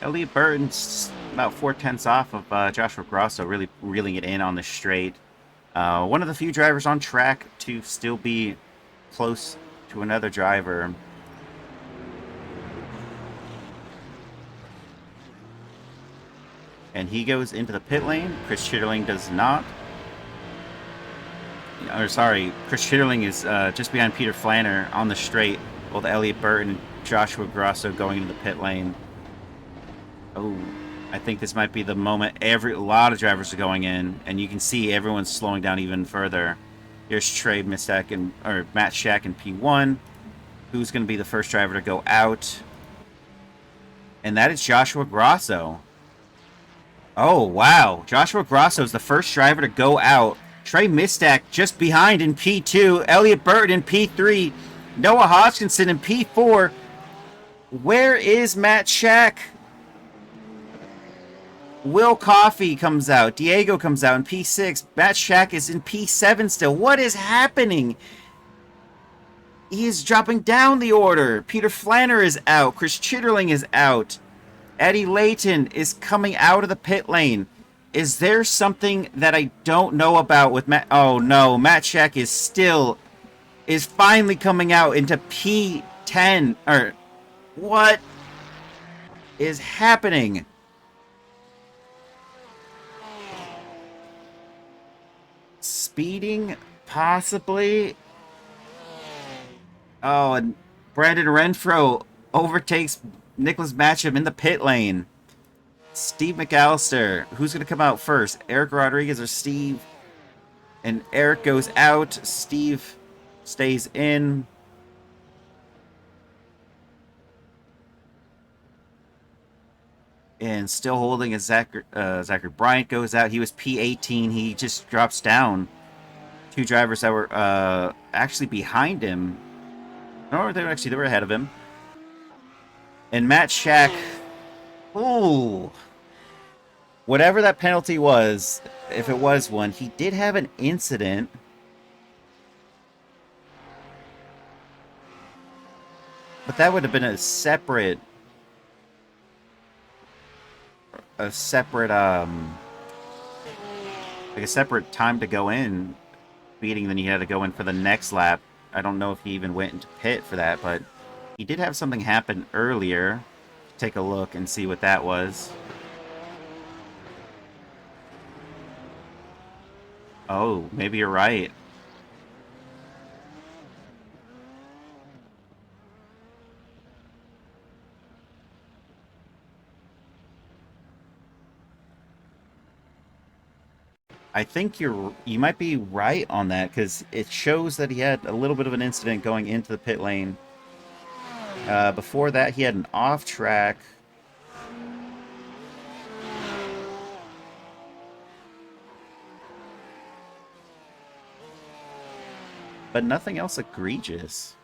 Elliot Burton's about 4/10 off of Joshua Grosso, really reeling it in on the straight. One of the few drivers on track to still be close to another driver. And he goes into the pit lane. Chris Chitterling does not. Or sorry, Chris Chitterling is just behind Peter Flanner on the straight, with Elliot Burton and Joshua Grosso going into the pit lane. Oh, I think this might be the moment. A lot of drivers are going in, and you can see everyone's slowing down even further. Here's Matt Shack in P1, who's going to be the first driver to go out, and that is Joshua Grosso. Oh wow, Joshua Grosso is the first driver to go out. Trey Mistack just behind in P2, Elliot Burton in P3, Noah Hodgkinson in P4. Where is Matt Shack? Will Coffey comes out. Diego comes out in P6. Matt Shack is in P7 still. What is happening? He is dropping down the order. Peter Flanner is out. Chris Chitterling is out. Eddie Layton is coming out of the pit lane. Is there something that I don't know about with Matt? Oh no, Matt Shack is finally coming out into P10. Or what is happening? Speeding, possibly. Oh, and Brandon Renfro overtakes Nicholas Matcham in the pit lane. Steve McAllister. Who's going to come out first? Eric Rodriguez or Steve? And Eric goes out. Steve stays in. And still holding as Zachary Bryant goes out. He was P18. He just drops down. Two drivers that were actually behind him. No, they were ahead of him. And Matt Shack, ooh, whatever that penalty was, if it was one, he did have an incident. But that would have been a separate like a separate time to go in meeting than he had to go in for the next lap. I don't know if he even went into pit for that, but he did have something happen earlier. Take a look and see what that was. Oh, maybe you're right. I think you might be right on that, because it shows that he had a little bit of an incident going into the pit lane. Before that, he had an off track. But nothing else egregious.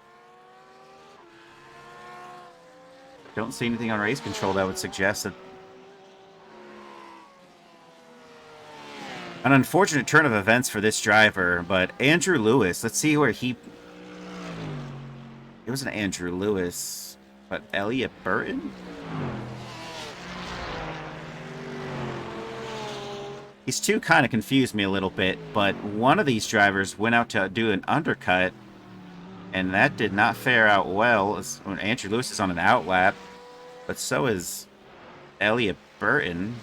Don't see anything on race control that would suggest that. An unfortunate turn of events for this driver, but Andrew Lewis, let's see where he... It was an Andrew Lewis, but Elliot Burton? These two kind of confused me a little bit, but one of these drivers went out to do an undercut, and that did not fare out well. Andrew Lewis is on an outlap, but so is Elliot Burton.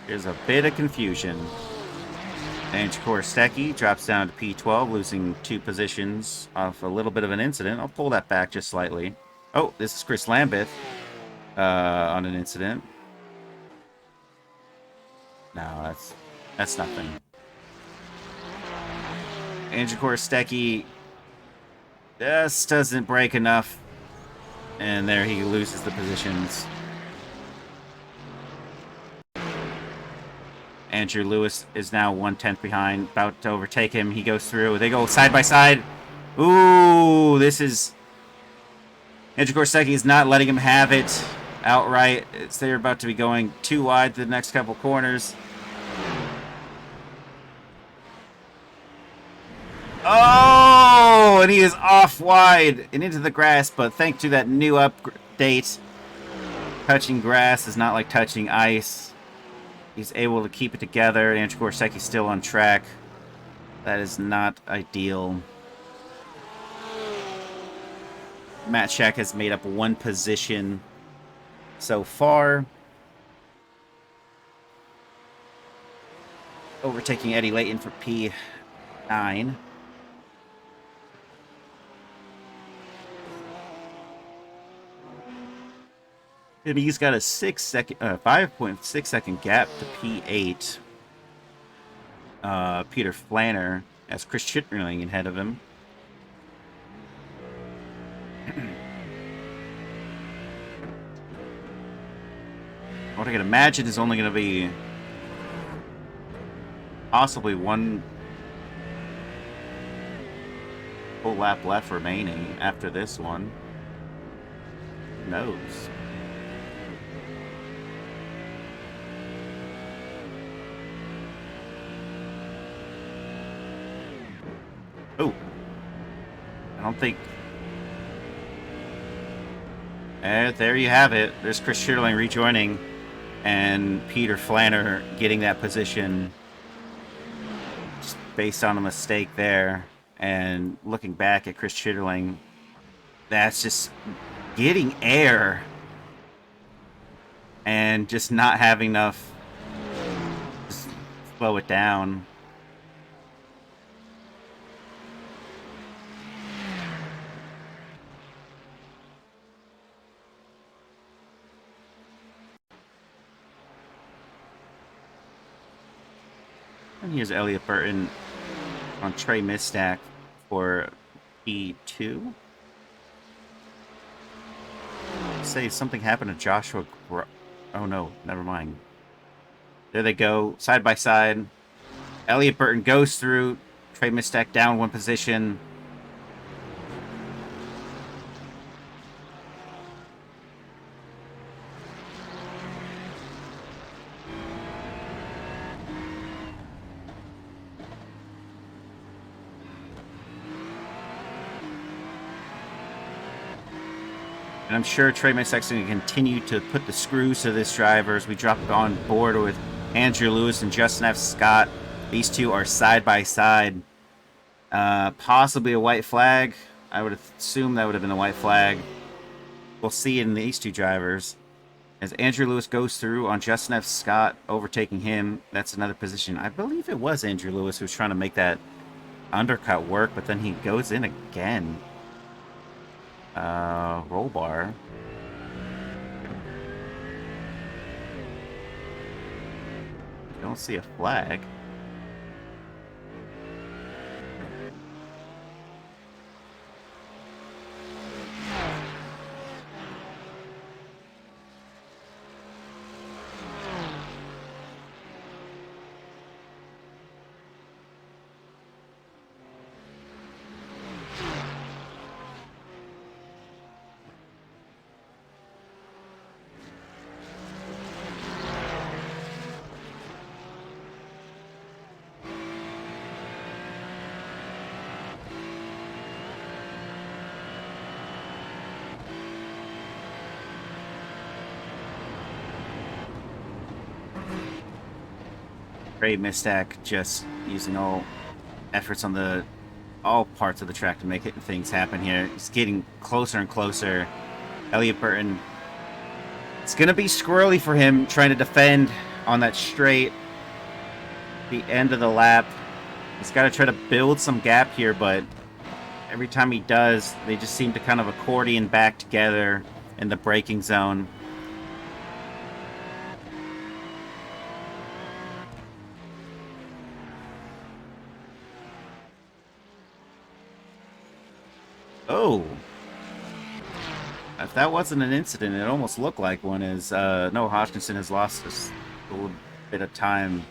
There's a bit of confusion. And Korsecki drops down to P12, losing 2 positions off a little bit of an incident. I'll pull that back just slightly. Oh, this is Chris Lambeth on an incident. No, that's nothing. Andrew Korsecki just doesn't break enough. And there he loses the positions. Andrew Lewis is now 1/10 behind, about to overtake him. He goes through. They go side by side. Ooh, this is... Andrew Korsecki is not letting him have it outright. They're about to be going too wide the next couple corners. Oh, and he is off wide and into the grass, but thanks to that new update, touching grass is not like touching ice. He's able to keep it together. Andrew Korsecki's still on track. That is not ideal. Matt Shack has made up 1 position so far. Overtaking Eddie Layton for P9. And he's got a 5.6 second gap to P8. Peter Flanner has Chris Chitterling ahead of him. What I can imagine is only going to be possibly 1 full lap left remaining after this one. Who knows? Oh, I don't think... there you have it. There's Chris Schierling rejoining, and Peter Flanner getting that position just based on a mistake there. And looking back at Chris Schierling, that's just getting air and just not having enough to slow it down. And here's Elliot Burton on Trey Mistack for P2. Say something happened to Joshua. Oh no, never mind. There they go, side by side. Elliott Burton goes through. Trey Mistek down one position. And I'm sure Trey Mistek's going to continue to put the screws to this driver as we drop on board with Andrew Lewis and Justin F. Scott. These two are side by side. Possibly a white flag. I would assume that would have been a white flag. We'll see in these two drivers. As Andrew Lewis goes through on Justin F. Scott, overtaking him. That's another position. I believe it was Andrew Lewis who was trying to make that undercut work, but then he goes in again. Roll bar. Don't see a flag. Trey Mistek just using all efforts on all parts of the track to make things happen here. It's getting closer and closer. Elliott Burton. It's going to be squirrely for him trying to defend on that straight. The end of the lap. He's got to try to build some gap here, but every time he does, they just seem to kind of accordion back together in the braking zone. Oh, if that wasn't an incident, it almost looked like one. As Noah Hodgkinson has lost a little bit of time.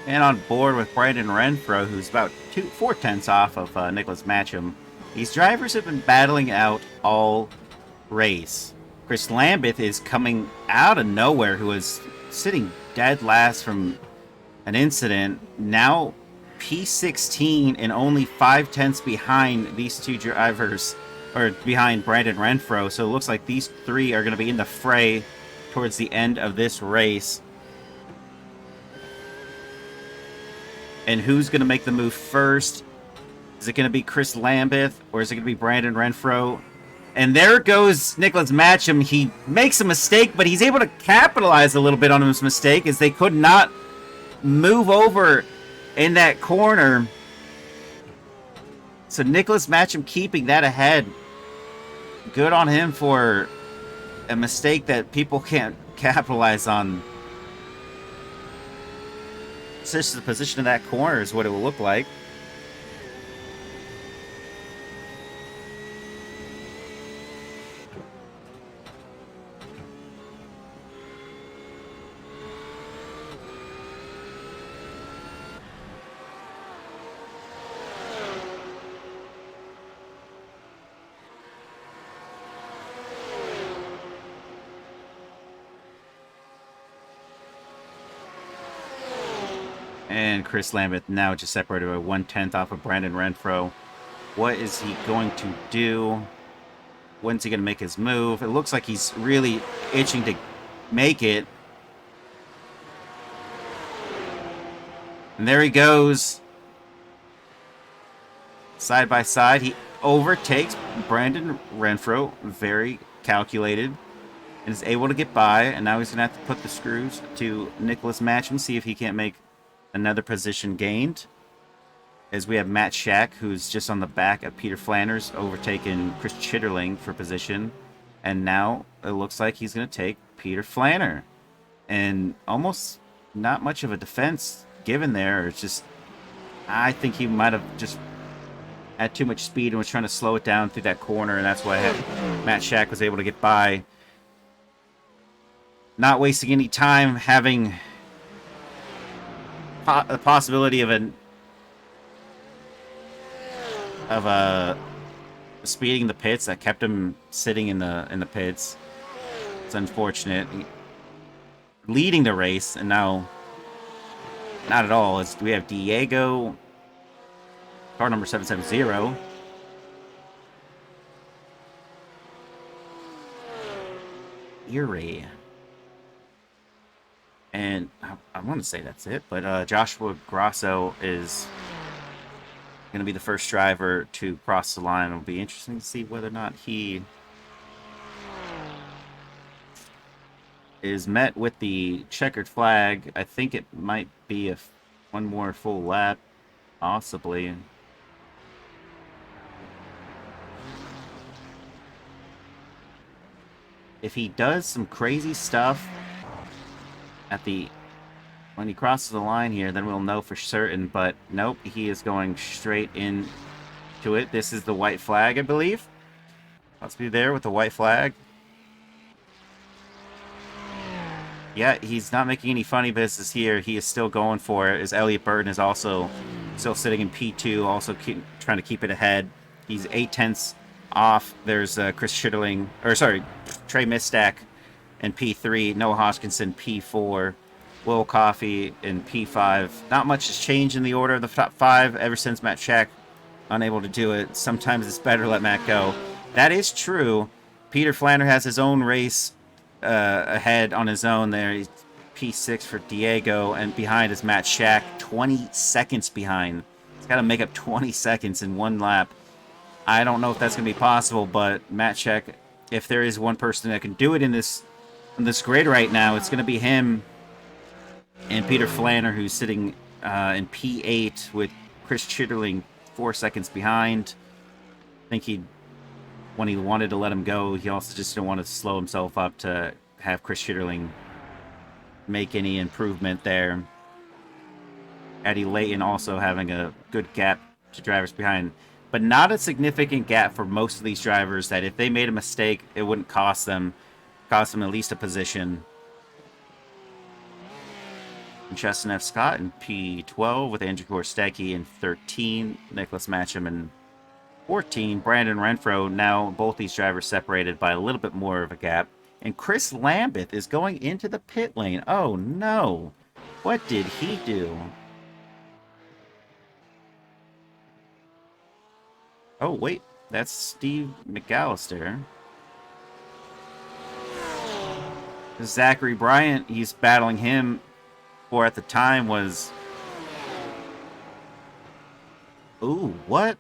And on board with Brandon Renfro, who's about 4/10 off of Nicholas Matcham. These drivers have been battling out all race. Chris Lambeth is coming out of nowhere, who was sitting dead last from an incident. Now P16 and only 5/10 behind these two drivers, or behind Brandon Renfro. So it looks like these three are going to be in the fray towards the end of this race. And who's going to make the move first? Is it going to be Chris Lambeth, or is it going to be Brandon Renfro? And there goes Nicholas Matcham. He makes a mistake, but he's able to capitalize a little bit on his mistake, as they could not move over in that corner. So Nicholas Matcham keeping that ahead. Good on him for a mistake that people can't capitalize on. Just the position of that corner is what it will look like. And Chris Lambeth now just separated by 1/10 off of Brandon Renfro. What is he going to do? When's he going to make his move? It looks like he's really itching to make it. And there he goes. Side by side, he overtakes Brandon Renfro. Very calculated. And is able to get by. And now he's going to have to put the screws to Nicholas Matcham. See if he can't make another position gained. As we have Matt Shack, who's just on the back of Peter Flanders, overtaking Chris Chitterling for position. And now it looks like he's going to take Peter Flanner. And almost not much of a defense given there. It's just, I think he might have just had too much speed and was trying to slow it down through that corner. And that's why Matt Shack was able to get by. Not wasting any time, having the possibility of speeding the pits that kept him sitting in the pits. It's unfortunate. Leading the race, and now not at all. We have Diego, car number 770. Erie. And I want to say that's it, but Joshua Grosso is going to be the first driver to cross the line. It'll be interesting to see whether or not he is met with the checkered flag. I think it might be one more full lap, possibly. If he does some crazy stuff when he crosses the line here, then we'll know for certain. But nope, he is going straight into it. This is the white flag, I believe. Must be there with the white flag. Yeah, he's not making any funny business here. He is still going for it. As Elliott Burton is also still sitting in P2, also trying to keep it ahead. He's 8/10 off. There's Chris Schitterling, or sorry, Trey Mistack in P3. Noah Hodgkinson P4. Will Coffey in P5. Not much has changed in the order of the top 5 ever since Matt Shack unable to do it. Sometimes it's better to let Matt go. That is true. Peter Flanner has his own race ahead on his own there. He's P6 for Diego, and behind is Matt Shack, 20 seconds behind. He's got to make up 20 seconds in one lap. I don't know if that's going to be possible, but Matt Shack, if there is one person that can do it in this grid right now, it's going to be him and Peter Flanner, who's sitting in P8 with Chris Chitterling 4 seconds behind. I think when he wanted to let him go, he also just didn't want to slow himself up to have Chris Schitterling make any improvement there. Eddie Layton also having a good gap to drivers behind, but not a significant gap for most of these drivers that if they made a mistake, it wouldn't cost them at least a position. Justin F. Scott in P12 with Andrew Gorstecki in 13, Nicholas Matcham in 14, Brandon Renfro. Now both these drivers separated by a little bit more of a gap. And Chris Lambeth is going into the pit lane. Oh no. What did he do? Oh wait, that's Steve McAllister. Zachary Bryant, he's battling him for at the time was... Ooh, what?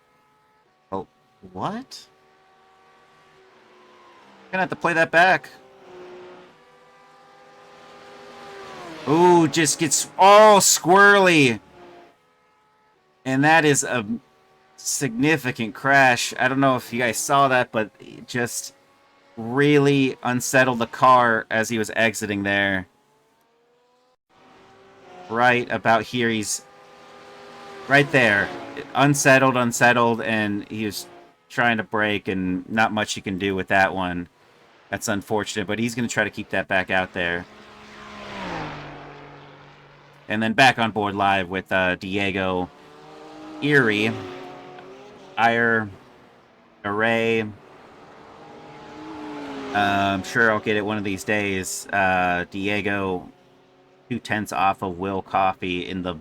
Oh, what? Gonna have to play that back. Ooh, just gets all squirrely. And that is a significant crash. I don't know if you guys saw that, but it just really unsettled the car as he was exiting there. Right about here, he's right there. Unsettled, and he was trying to brake, and not much you can do with that one. That's unfortunate, but he's going to try to keep that back out there. And then back on board live with Diego, Erie, Array. I'm sure I'll get it one of these days. Diego, 2/10 off of Will Coffey in the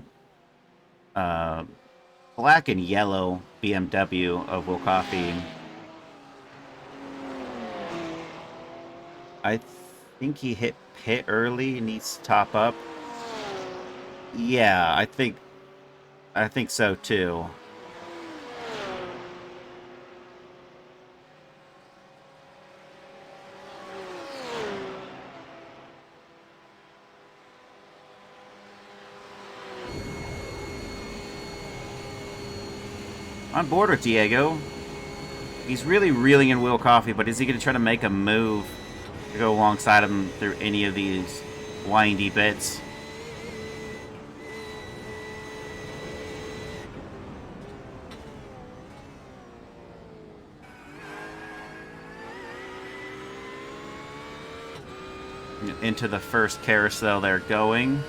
black and yellow BMW of Will Coffey. I think he hit pit early, needs to top up. Yeah, I think so too. On board with Diego. He's really reeling in Will Coffey, but is he going to try to make a move to go alongside him through any of these windy bits? Into the first carousel they're going.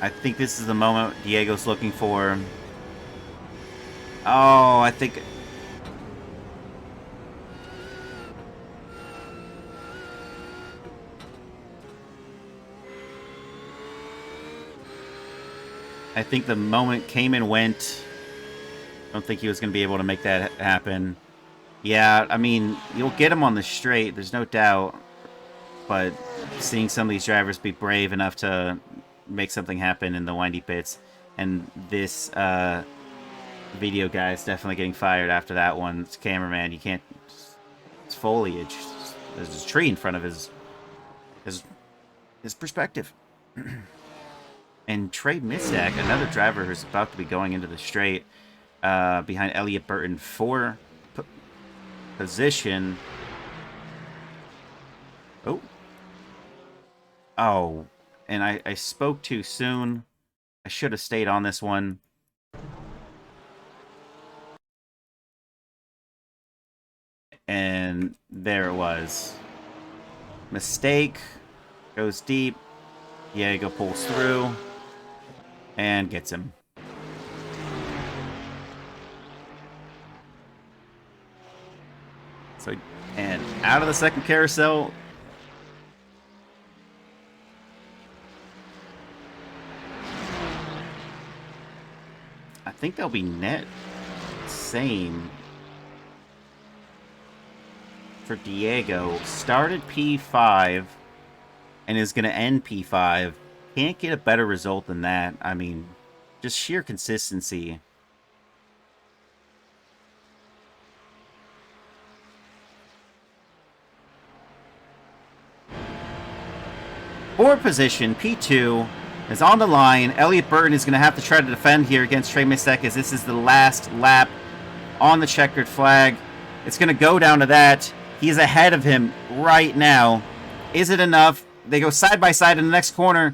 I think this is the moment Diego's looking for. Oh, I think... the moment came and went. I don't think he was going to be able to make that happen. Yeah, I mean, you'll get him on the straight, there's no doubt. But seeing some of these drivers be brave enough to make something happen in the windy bits, and this video guy is definitely getting fired after that one. It's cameraman, you can't... It's foliage. There's a tree in front of his perspective. And Trey Mistak, another driver who's about to be going into the straight, behind Elliott Burton for position. Oh, and I spoke too soon. I should have stayed on this one. And there it was. Mistake. Goes deep. Diego pulls through. And gets him. So, and out of the second carousel. I think they'll be net same for Diego. Started P5 and is going to end P5. Can't get a better result than that. I mean, just sheer consistency. Board position, P2 is on the line. Elliott Burton is going to have to try to defend here against Trey Mistek, as this is the last lap on the checkered flag. It's going to go down to that. He's ahead of him right now. Is it enough? They go side by side in the next corner.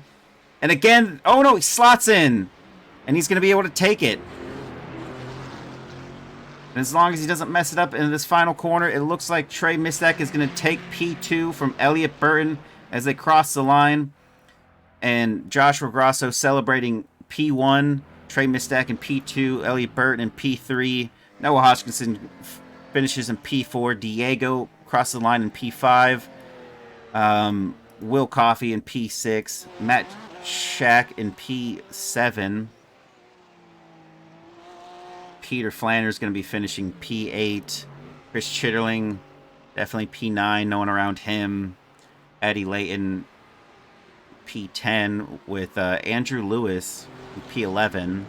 And again, oh no, he slots in. And he's going to be able to take it. And as long as he doesn't mess it up in this final corner, it looks like Trey Mistek is going to take P2 from Elliott Burton as they cross the line. And Joshua Grosso celebrating P1. Trey Mistek in P2. Elliott Burton in P3. Noah Hodgkinson finishes in P4. Diego crosses the line in P5. Will Coffey in P6. Matt Shack in P7. Peter Flanders going to be finishing P8. Chris Chitterling, definitely P9. No one around him. Eddie Layton, P10. With Andrew Lewis, P11.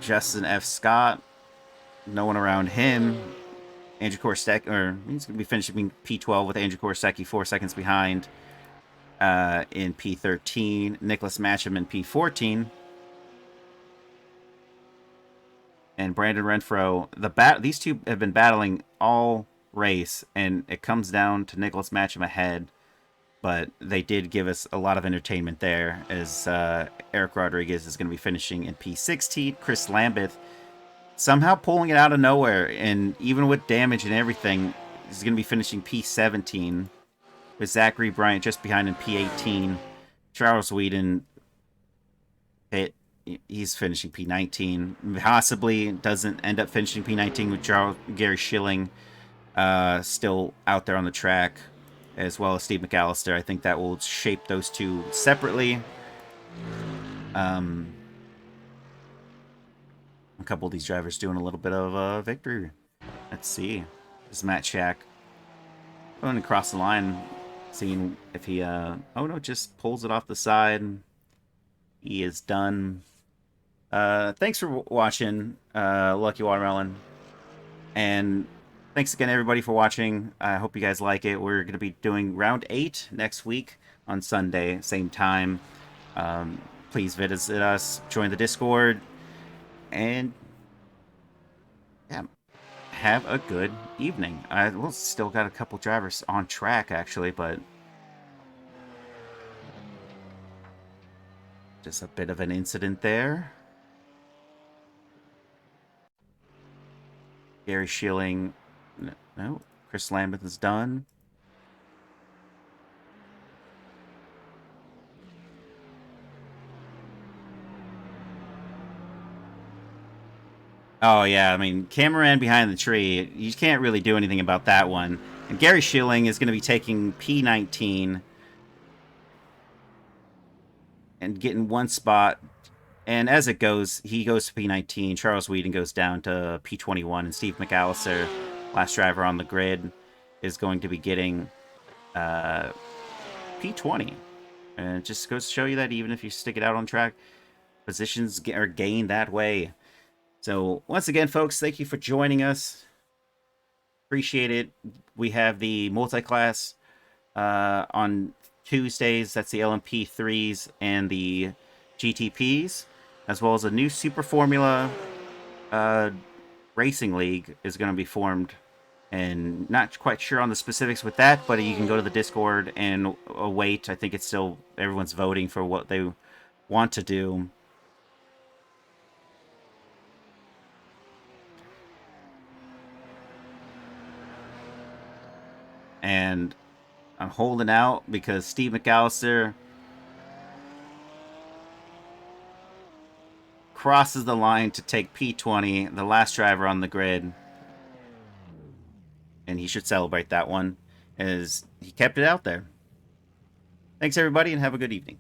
Justin F. Scott, no one around him. Andrew Korstek, or he's going to be finishing P12 with Andrew Korsecki 4 seconds behind in P13. Nicholas Matcham in P14. And Brandon Renfro. These two have been battling all race, and it comes down to Nicholas Matcham ahead. But they did give us a lot of entertainment there, as Eric Rodriguez is going to be finishing in P16. Chris Lambeth somehow pulling it out of nowhere, and even with damage and everything, he's going to be finishing P17. With Zachary Bryant just behind in P18. Charles Whedon, he's finishing P19. Possibly doesn't end up finishing P19 with Gary Schilling still out there on the track. as well as Steve McAllister. I think that will shape those two separately. A couple of these drivers doing a little bit of victory. Let's see. This is Matt Shack going across the line, seeing if he, oh no, just pulls it off the side. He is done. Thanks for watching, Lucky Watermelon. And thanks again, everybody, for watching. I hope you guys like it. We're going to be doing round 8 next week on Sunday, same time. Please visit us, join the Discord, and yeah, have a good evening. We'll still got a couple drivers on track, actually, but just a bit of an incident there. Gary Schilling, no. Chris Lambeth is done. Oh, yeah, I mean, cameraman behind the tree, you can't really do anything about that one. And Gary Schilling is going to be taking P19 and getting one spot. And as it goes, he goes to P19, Charles Whedon goes down to P21, and Steve McAllister, last driver on the grid, is going to be getting P20. And it just goes to show you that even if you stick it out on track, positions are gained that way. So, once again, folks, thank you for joining us. Appreciate it. We have the multi-class on Tuesdays. That's the LMP3s and the GTPs, as well as a new Super Formula Racing League is going to be formed. And not quite sure on the specifics with that, but you can go to the Discord and await. I think it's still, everyone's voting for what they want to do. And I'm holding out because Steve McAllister crosses the line to take P20, the last driver on the grid. And he should celebrate that one, as he kept it out there. Thanks, everybody, and have a good evening.